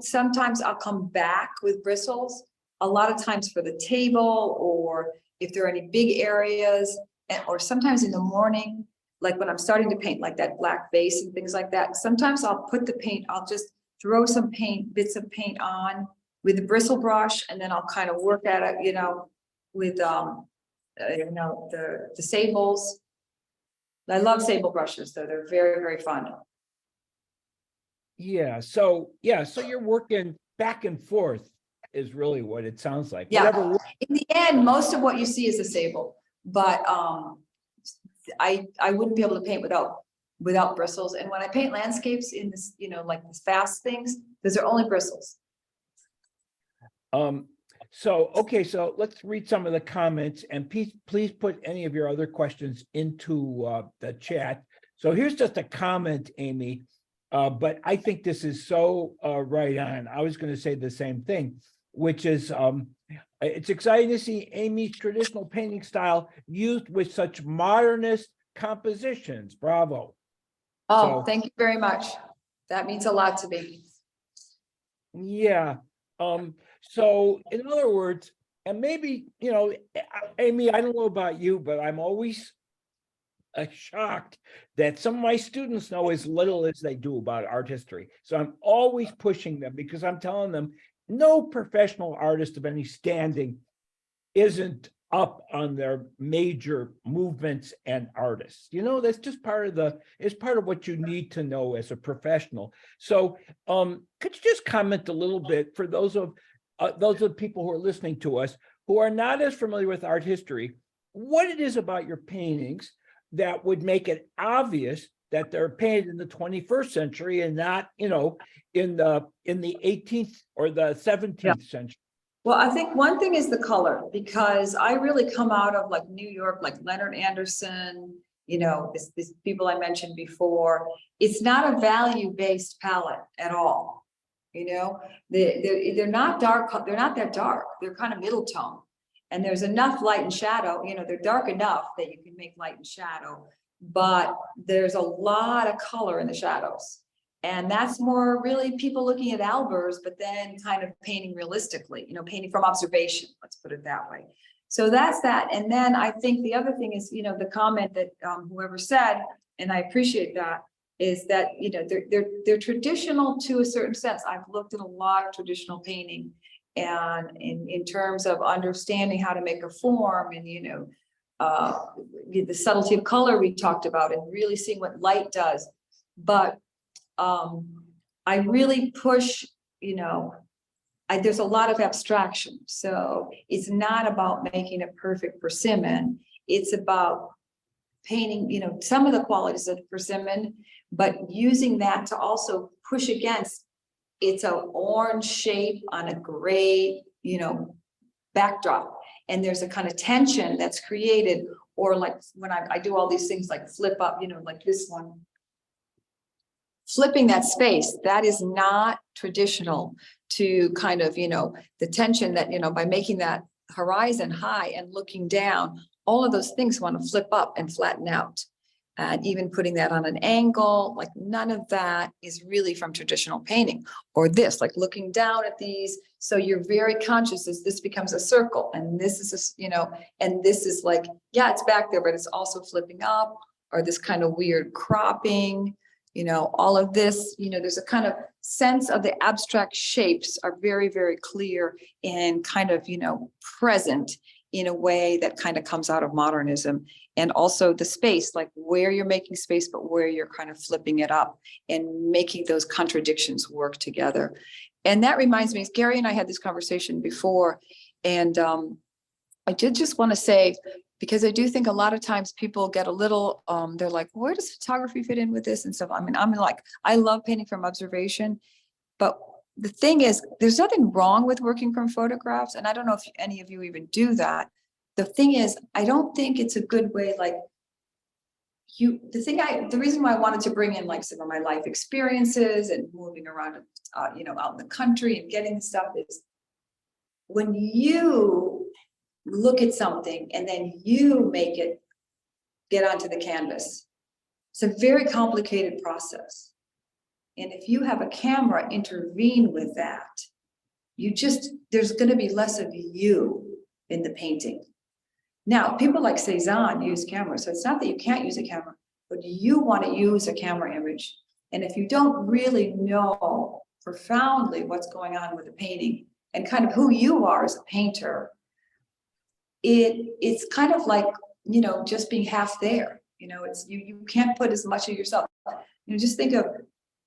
sometimes I'll come back with bristles, a lot of times for the table, or if there are any big areas, or sometimes in the morning, like when I'm starting to paint like that black vase and things like that. Sometimes I'll put the paint, I'll just throw some bits of paint on with the bristle brush, and then I'll kind of work at it, with the sables. I love sable brushes, though. They're very, very fun. So you're working back and forth is really what it sounds like. Yeah. Whatever. In the end, most of what you see is a sable, but I wouldn't be able to paint without bristles. And when I paint landscapes in this, like the fast things, those are only bristles. So let's read some of the comments, and please put any of your other questions into the chat. So here's just a comment, Amy, but I think this is so right on. I was going to say the same thing, which is it's exciting to see Amy's traditional painting style used with such modernist compositions. Bravo. Oh, thank you very much. That means a lot to me. Yeah. So in other words, and maybe, Amy, I don't know about you, but I'm always shocked that some of my students know as little as they do about art history. So I'm always pushing them, because I'm telling them no professional artist of any standing isn't up on their major movements and artists. That's just it's part of what you need to know as a professional. So could you just comment a little bit for those of people who are listening to us who are not as familiar with art history, what it is about your paintings that would make it obvious that they're painted in the 21st century and not, in the 18th or the 17th century? Well, I think one thing is the color, because I really come out of like New York, like Leonard Anderson, these people I mentioned before. It's not a value-based palette at all. They're not dark. They're not that dark. They're kind of middle tone, and there's enough light and shadow. They're dark enough that you can make light and shadow, but there's a lot of color in the shadows. And that's more really people looking at Albers, but then kind of painting realistically, painting from observation, let's put it that way. So that's that. And then I think the other thing is, the comment that whoever said, and I appreciate that, is that, they're traditional to a certain sense. I've looked at a lot of traditional painting, and in terms of understanding how to make a form, and, the subtlety of color we talked about and really seeing what light does. But I really push, there's a lot of abstraction. So it's not about making it perfect persimmon. It's about painting, some of the qualities of the persimmon, but using that to also push against it's an orange shape on a gray, backdrop. And there's a kind of tension that's created, or like when I do all these things like flip up, like this one. Flipping that space, that is not traditional to kind of, the tension that, by making that horizon high and looking down, all of those things want to flip up and flatten out. And even putting that on an angle, like none of that is really from traditional painting. Or this, like looking down at these, so you're very conscious as this becomes a circle, and this is, and this is like, yeah, it's back there, but it's also flipping up, or this kind of weird cropping, all of this, there's a kind of sense of the abstract shapes are very, very clear and kind of, present in a way that kind of comes out of modernism. And also the space, like where you're making space, but where you're kind of flipping it up and making those contradictions work together. And that reminds me, Gary and I had this conversation before, and I did just want to say, because I do think a lot of times people get a little, they're like, where does photography fit in with this and stuff? I mean, I'm like, I love painting from observation, but the thing is, there's nothing wrong with working from photographs. And I don't know if any of you even do that. The thing is, I don't think it's a good way, like the reason why I wanted to bring in like some of my life experiences and moving around, out in the country and getting the stuff is when you look at something and then you make it get onto the canvas. It's a very complicated process. And if you have a camera intervene with that, there's going to be less of you in the painting. Now, people like Cezanne use cameras, so it's not that you can't use a camera, but you want to use a camera image. And if you don't really know profoundly what's going on with the painting and kind of who you are as a painter, it's kind of like, just being half there. It's you can't put as much of yourself. Just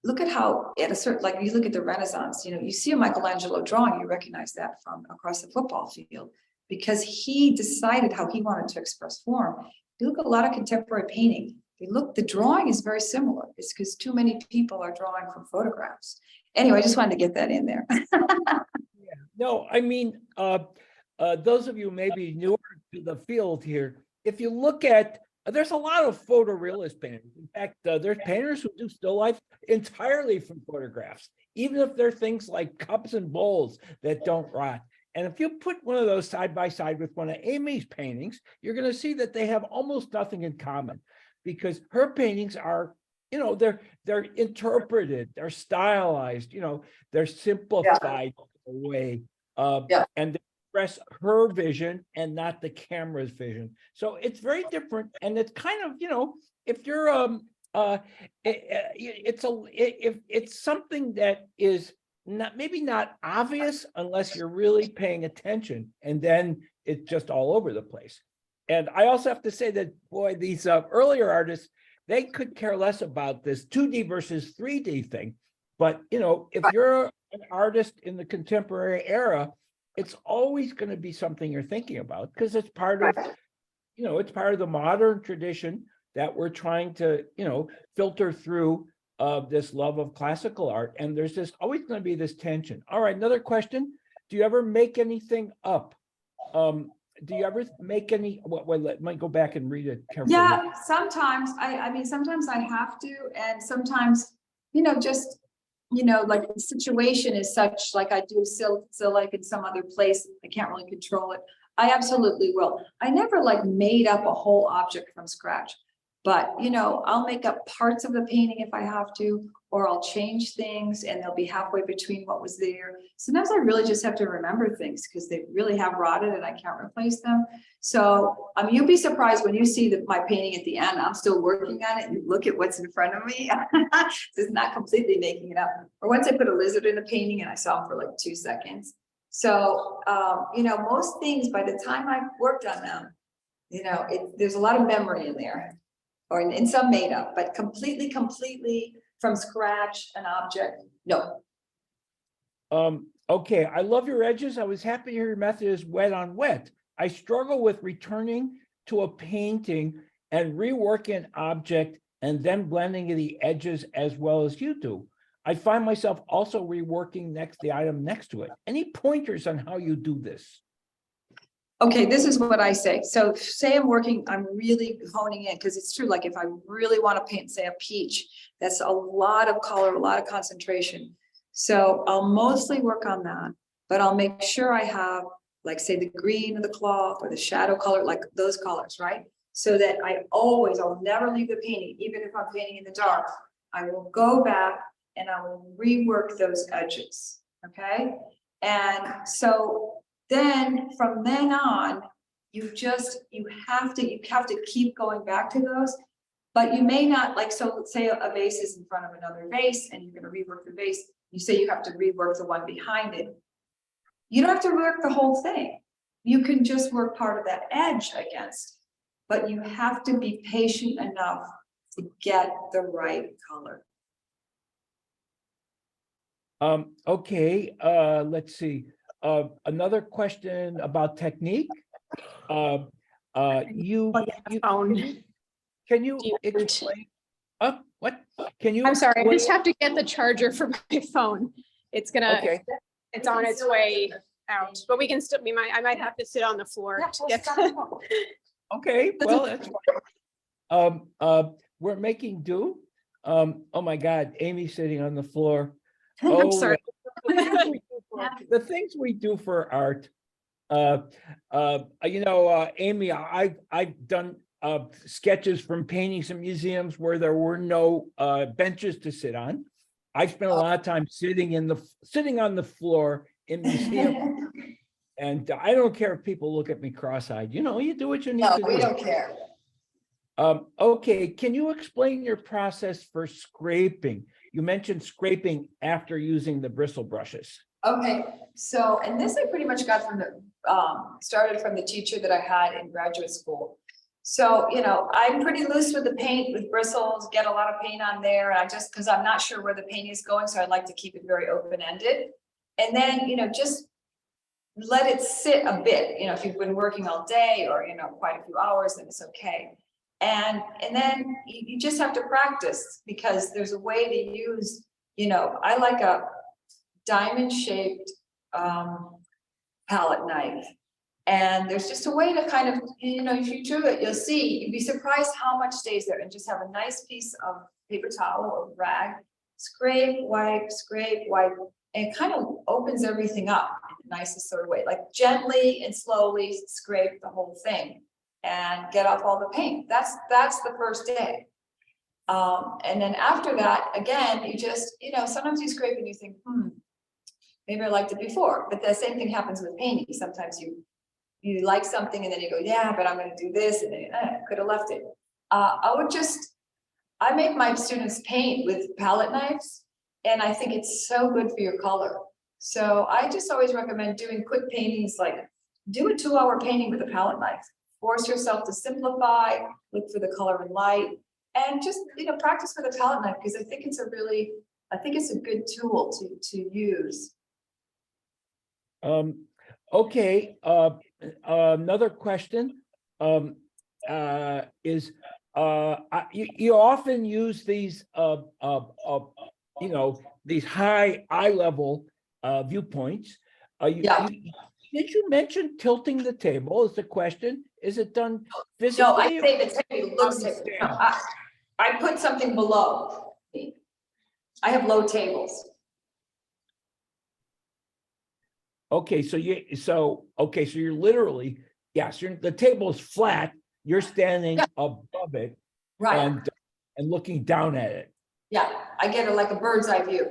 look at how at a certain, like you look at the Renaissance, you see a Michelangelo drawing, you recognize that from across the football field, because he decided how he wanted to express form. You look at a lot of contemporary painting, the drawing is very similar. It's because too many people are drawing from photographs. Anyway, I just wanted to get that in there. Yeah. No, I mean, those of you maybe newer to the field here, if you look at, there's a lot of photorealist painters. In fact, there's painters who do still life entirely from photographs, even if they're things like cups and bowls that don't rot. And if you put one of those side by side with one of Amy's paintings, you're going to see that they have almost nothing in common, because her paintings are, they're interpreted, they're stylized, they're simplified away, and they express her vision and not the camera's vision. So it's very different, and it's kind of, if you're it's something that is maybe not obvious unless you're really paying attention, and then it's just all over the place. And I also have to say that, boy, these earlier artists, they could care less about this 2D versus 3D thing. But, if you're an artist in the contemporary era, it's always going to be something you're thinking about, because it's part of, it's part of the modern tradition that we're trying to, filter through this love of classical art. And there's always going to be this tension. All right, another question. Do you ever make anything up? Do you ever make any, let me go back and read it carefully. Yeah, sometimes. I mean, sometimes I have to, and sometimes, just, like the situation is such, like I do still like in some other place, I can't really control it. I absolutely will. I never like made up a whole object from scratch. But, I'll make up parts of the painting if I have to, or I'll change things and they'll be halfway between what was there. Sometimes I really just have to remember things because they really have rotted and I can't replace them. So, you'll be surprised when you see my painting at the end. I'm still working on it and look at what's in front of me. It's not completely making it up. Or once I put a lizard in a painting and I saw him for like 2 seconds. So, most things by the time I've worked on them, there's a lot of memory in there. Or in some made up, but completely from scratch, an object, no. Okay, I love your edges. I was happy to hear your method is wet on wet. I struggle with returning to a painting and reworking an object and then blending the edges as well as you do. I find myself also reworking the item next to it. Any pointers on how you do this? Okay, this is what I say. So say I'm really honing in, because it's true, like if I really want to paint, say, a peach, that's a lot of color, a lot of concentration. So I'll mostly work on that, but I'll make sure I have, like, say, the green of the cloth or the shadow color, like those colors, right? So that I'll never leave the painting, even if I'm painting in the dark. I will go back and I will rework those edges, okay? And so then from then on, you have to keep going back to those, but you may not, like, so let's say a vase is in front of another vase and you're going to rework the vase. You say you have to rework the one behind it. You don't have to work the whole thing. You can just work part of that edge against, but you have to be patient enough to get the right color. Okay, let's see. Another question about technique. You Phone. can you Do you- explain? What? Can you? I'm sorry, I explain- just have to get the charger for my phone. It's gonna, Okay, it's on its way out, but we can still, I might have to sit on the floor to get. okay, well, that's fine. We're making do. Oh my God, Amy's sitting on the floor. I'm Oh, sorry. the things we do for art. Amy, I've done sketches from paintings in museums where there were no benches to sit on. I spent a lot of time sitting on the floor in museums, and I don't care if people look at me cross-eyed. You do what you need No, to we do. don't care. Okay, can you explain your process for scraping? You mentioned scraping after using the bristle brushes. Okay, so, and this I pretty much got from started from the teacher that I had in graduate school. So, I'm pretty loose with the paint, with bristles, get a lot of paint on there. And because I'm not sure where the paint is going, so I'd like to keep it very open-ended. And then, just let it sit a bit. If you've been working all day or, quite a few hours, then it's okay. And then you just have to practice, because there's a way to use, I like a diamond-shaped palette knife. And there's just a way to kind of, if you do it, you'd be surprised how much stays there. And just have a nice piece of paper towel or rag, scrape, wipe, and it kind of opens everything up in the nicest sort of way, like gently and slowly scrape the whole thing and get off all the paint. That's the first day. And then after that, again, you just, sometimes you scrape and you think, maybe I liked it before, but the same thing happens with painting. Sometimes you like something and then you go, yeah, but I'm going to do this, and then could have left it. I make my students paint with palette knives, and I think it's so good for your color. So I just always recommend doing quick paintings, like do a 2-hour painting with a palette knife. Force yourself to simplify, look for the color and light, and just, practice with a palette knife, because I think it's a good tool to use. Okay, another question is you often use these these high eye level viewpoints. Yeah. Did you mention tilting the table? Is the question? Is it done physically? No, I say the table looks heavy. No, I put something below me. I have low tables. Okay, so you're literally, yes, the table is flat, you're standing above it Right, and looking down at it. yeah, I get it like a bird's eye view.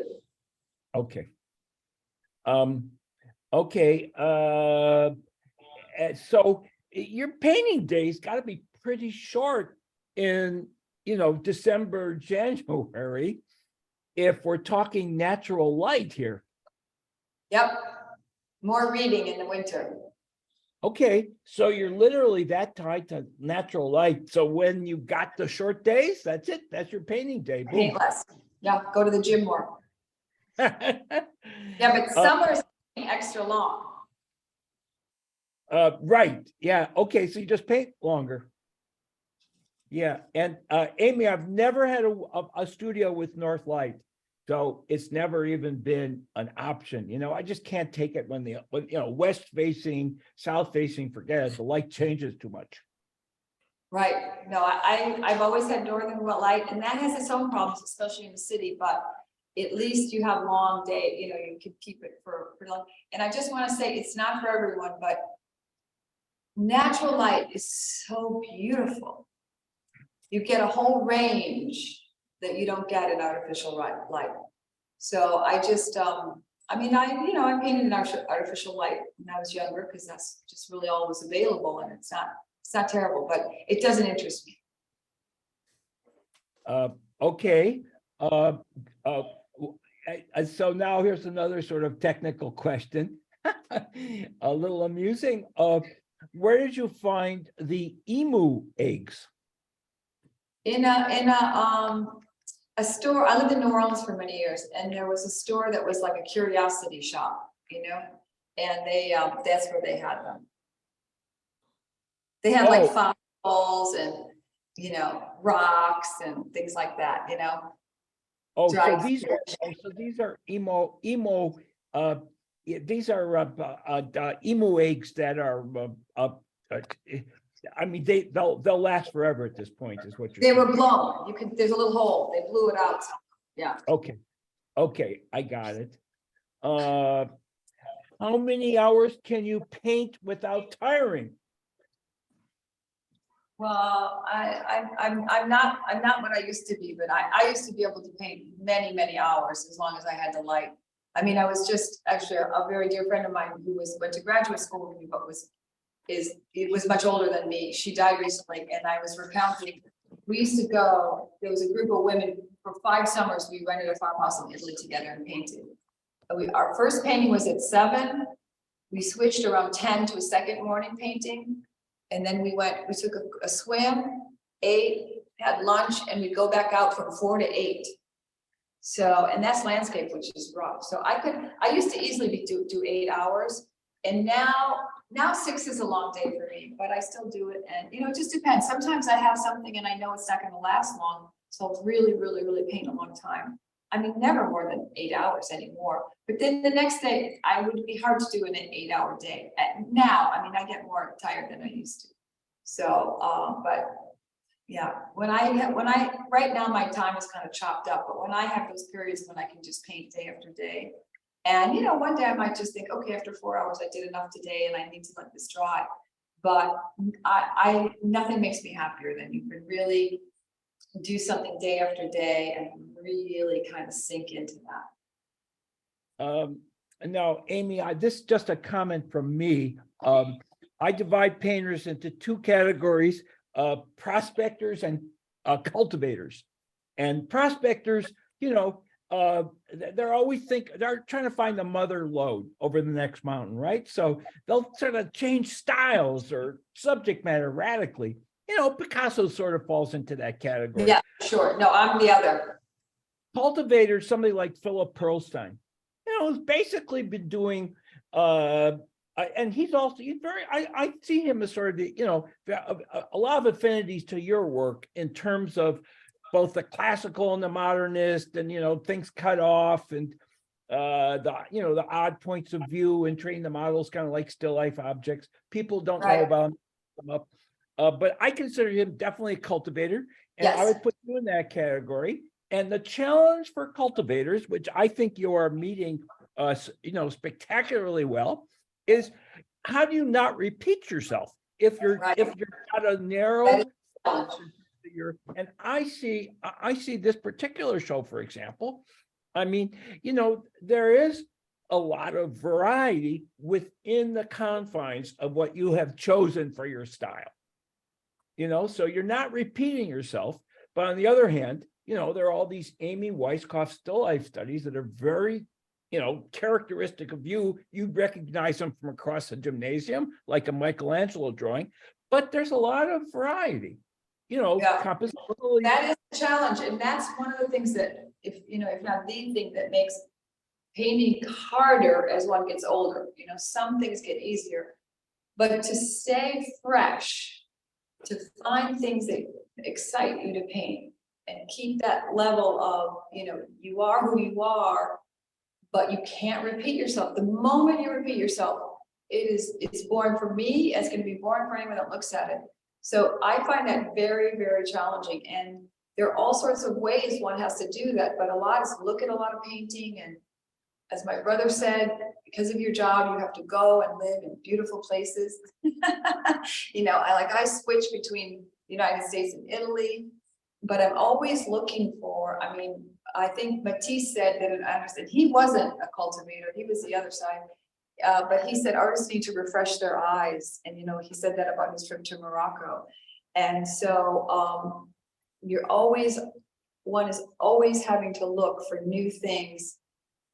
Okay. Okay, so your painting days got to be pretty short in, December, January, if we're talking natural light here. Yep, more reading in the winter. Okay, so you're literally that tied to natural light. So when you got the short days, that's it. That's your painting day. Paint Boom. less. Yeah, go to the gym more. Yeah, but Uh, summer's extra long. right. Yeah. Okay. So you just paint longer. Yeah. And Amy, I've never had a studio with north light. So it's never even been an option. You know, I just can't take it when west facing, south facing, forget it. The light changes too much. Right, no, I've always had northern light, and that has its own problems, especially in the city, but at least you have long day, you know, you can keep it for long. And I just want to say, it's not for everyone, but natural light is so beautiful. You get a whole range that you don't get in artificial light. So I just, I mean, I painted in artificial light when I was younger, because that's just really all was available, and it's not terrible, but it doesn't interest me. Okay. So now here's another sort of technical question, a little amusing. Where did you find the emu eggs? In a store, I lived in New Orleans for many years, and there was a store that was like a curiosity shop, and they, that's where they had them. They had like fossils and, rocks and things like that, Oh, so dried these are, fish. these are emu eggs that are, I mean, they'll last forever at this point, is what you're They saying. were blown. There's a little hole. They blew it out. Yeah. Okay, I got it. How many hours can you paint without tiring? Well, I'm not what I used to be, but I used to be able to paint many hours as long as I had the light. I mean, I was just actually a very dear friend of mine who went to graduate school with me, but was much older than me. She died recently, and I was recounting. We used to go, there was a group of women for 5 summers. We rented a farmhouse in Italy together and painted. Our first painting was at 7. We switched around 10 to a second morning painting. And then we took a swim, ate, had lunch, and we'd go back out from 4 to 8. So, and that's landscape, which is rough. So I used to easily do 8 hours. And now 6 is a long day for me, but I still do it. And, it just depends. Sometimes I have something and I know it's not going to last long. So I'll really paint a long time. I mean, never more than 8 hours anymore. But then the next day, I would be hard to do in an 8-hour day. Now, I mean, I get more tired than I used to. So, but yeah, right now my time is kind of chopped up, but when I have those periods when I can just paint day after day, and one day I might just think, okay, after 4 hours, I did enough today and I need to let this dry. But nothing makes me happier than you can really do something day after day and really kind of sink into that. Now, Amy, this is just a comment from me. I divide painters into 2 categories, prospectors and cultivators. And prospectors, they're always they're trying to find the mother lode over the next mountain, right? So they'll sort of change styles or subject matter radically. Picasso sort of falls into that category. Yeah, sure. No, I'm the other. Cultivators, somebody like Philip Pearlstein, has basically been doing, and he's very, I see him as sort of a lot of affinities to your work in terms of both the classical and the modernist, and things cut off, and the odd points of view, and treating the models kind of like still life objects. People don't know about them up. But I consider him definitely a cultivator, and I would put you in that category. And the challenge for cultivators, which I think you are meeting, spectacularly well, is how do you not repeat yourself if you're got a narrow. And I see this particular show, for example. I mean, there is a lot of variety within the confines of what you have chosen for your style. So you're not repeating yourself, but on the other hand, there are all these Amy Weiskopf still life studies that are very characteristic of you. You recognize them from across the gymnasium, like a Michelangelo drawing, but there's a lot of variety, Yeah. compositionally. That is the challenge, and that's one of the things that, if not the thing that makes painting harder as one gets older. Some things get easier, but to stay fresh, to find things that excite you to paint and keep that level of, you are who you are, but you can't repeat yourself. The moment you repeat yourself, it's boring for me. It's going to be boring for anyone that looks at it. So I find that very, very challenging. And there are all sorts of ways one has to do that, but a lot is look at a lot of painting. And as my brother said, because of your job, you have to go and live in beautiful places. I switch between the United States and Italy, but I'm always looking for, I think Matisse said that, I understand, he wasn't a cultivator, he was the other side. But he said artists need to refresh their eyes. And, he said that about his trip to Morocco. And so one is always having to look for new things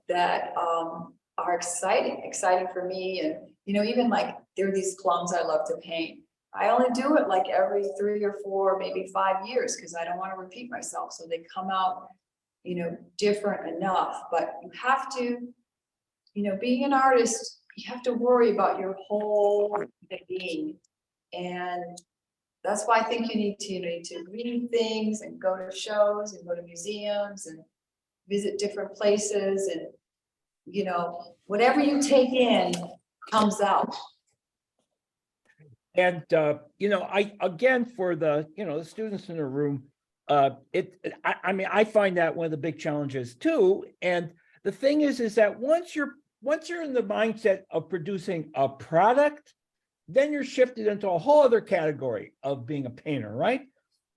that are exciting for me. And, even like there are these plums I love to paint. I only do it like every 3 or 4, maybe 5 years, because I don't want to repeat myself. So they come out, different enough, but you have to, being an artist, you have to worry about your whole being. And that's why I think you need to read things and go to shows and go to museums and visit different places. And, whatever you take in comes out. And, again, for the, the students in the room, I find that one of the big challenges too. And the thing is that once you're in the mindset of producing a product, then you're shifted into a whole other category of being a painter, right?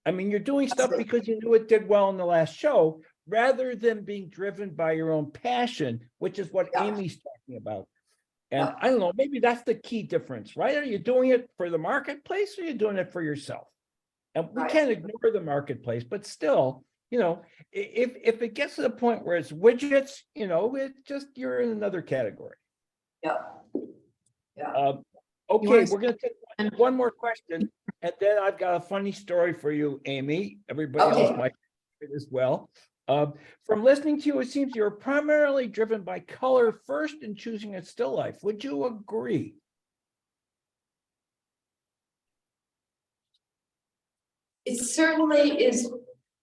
You're doing stuff because you knew it did well in the last show, rather than being driven by your own passion, which is what Amy's talking about. And I don't know, maybe that's the key difference, right? Are you doing it for the marketplace, or are you doing it for yourself? And we can't ignore the marketplace, but still, if it gets to the point where it's widgets, it's just, you're in another category. Yeah. Okay, we're going to take one more question, and then I've got a funny story for you, Amy. Everybody else might as well. From listening to you, it seems you're primarily driven by color first in choosing a still life. Would you agree? It certainly is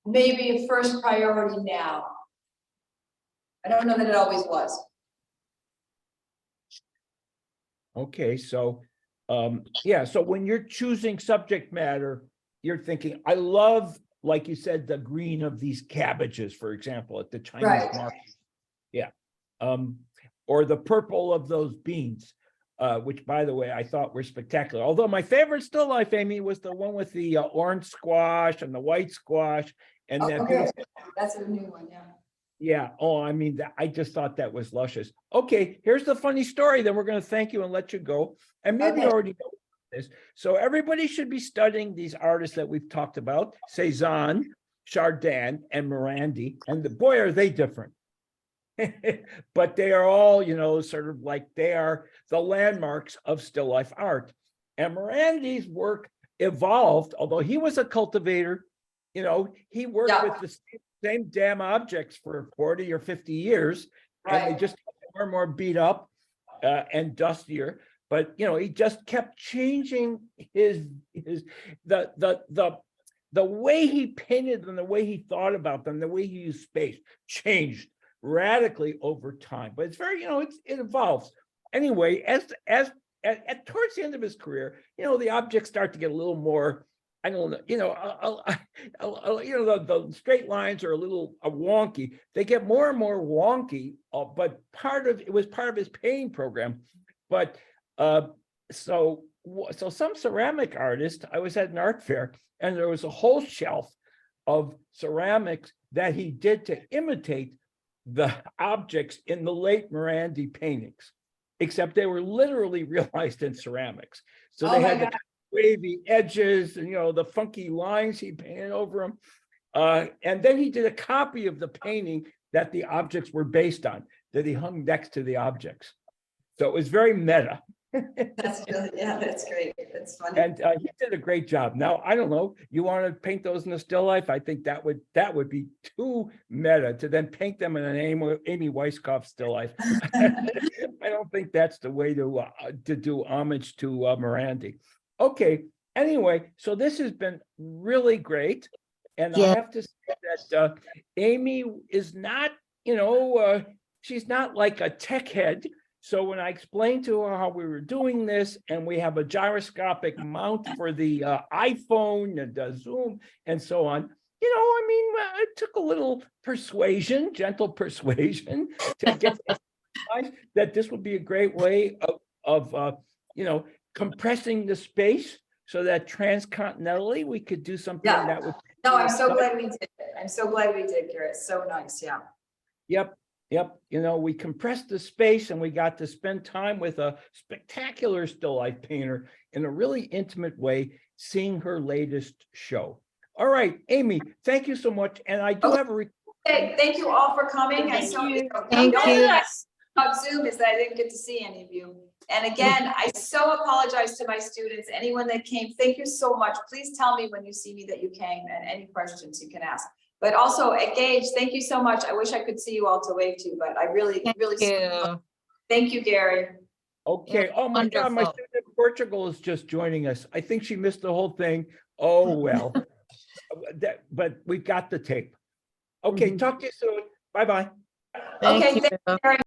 maybe a first priority now. I don't know that it always was. Okay, so so when you're choosing subject matter, you're thinking, I love, like you said, the green of these cabbages, for example, at the Chinese market. Yeah. Or the purple of those beans, which, by the way, I thought were spectacular. Although my favorite still life, Amy, was the one with the orange squash and the white squash. And That's a new one, yeah. Yeah. Oh, I just thought that was luscious. Okay, here's the funny story. Then we're going to thank you and let you go. And maybe you already know this. So everybody should be studying these artists that we've talked about: Cezanne, Chardin, and Morandi. And boy, are they different. But they are all, sort of like, they are the landmarks of still life art. And Morandi's work evolved, although he was a cultivator. He worked with the same damn objects for 40 or 50 years, and they just got more and more beat up and dustier. But he just kept changing the way he painted them, the way he thought about them, the way he used space changed radically over time. But it's very, it evolves. Anyway, as towards the end of his career, the objects start to get a little more, I don't know, the straight lines are a little wonky. They get more and more wonky, but it was part of his painting program. But so some ceramic artist, I was at an art fair, and there was a whole shelf of ceramics that he did to imitate the objects in the late Morandi paintings, except they were literally realized in ceramics. So they had the wavy edges and, the funky lines he painted over them. And then he did a copy of the painting that the objects were based on. that he hung next to the objects. So it was very meta. That's really, yeah, that's great. That's funny. And he did a great job. Now, I don't know, you want to paint those in a still life? I think that would be too meta to then paint them in an Amy Weiskopf still life. I don't think that's the way to do homage to Morandi. Okay, anyway, so this has been really great. And I Yeah. have to say that Amy is not, she's not like a tech head. So when I explained to her how we were doing this, and we have a gyroscopic mount for the iPhone and Zoom and so on, it took a little persuasion, gentle persuasion to get that this would be a great way of compressing the space so that transcontinentally we could do something Yeah. that would. No, I'm so glad we did it. I'm so glad we did, Garrett. So nice, yeah. Yep. We compressed the space and we got to spend time with a spectacular still life painter in a really intimate way, seeing her latest show. All right, Amy, thank you so much. And I do have a Okay, thank you all for coming. I saw you. Thank you. on Zoom is that I didn't get to see any of you. And again, I so apologize to my students, anyone that came, thank you so much. Please tell me when you see me that you came and any questions you can ask. But also at Gage, thank you so much. I wish I could see you all to wave to, but I really. Thank you, Gary. Okay. Yeah, Oh my God, my wonderful. student in Portugal is just joining us. I think she missed the whole thing. Oh, well. But we got the tape. Okay, talk to you soon. Bye-bye. Thank Okay, you. thank you, Gary.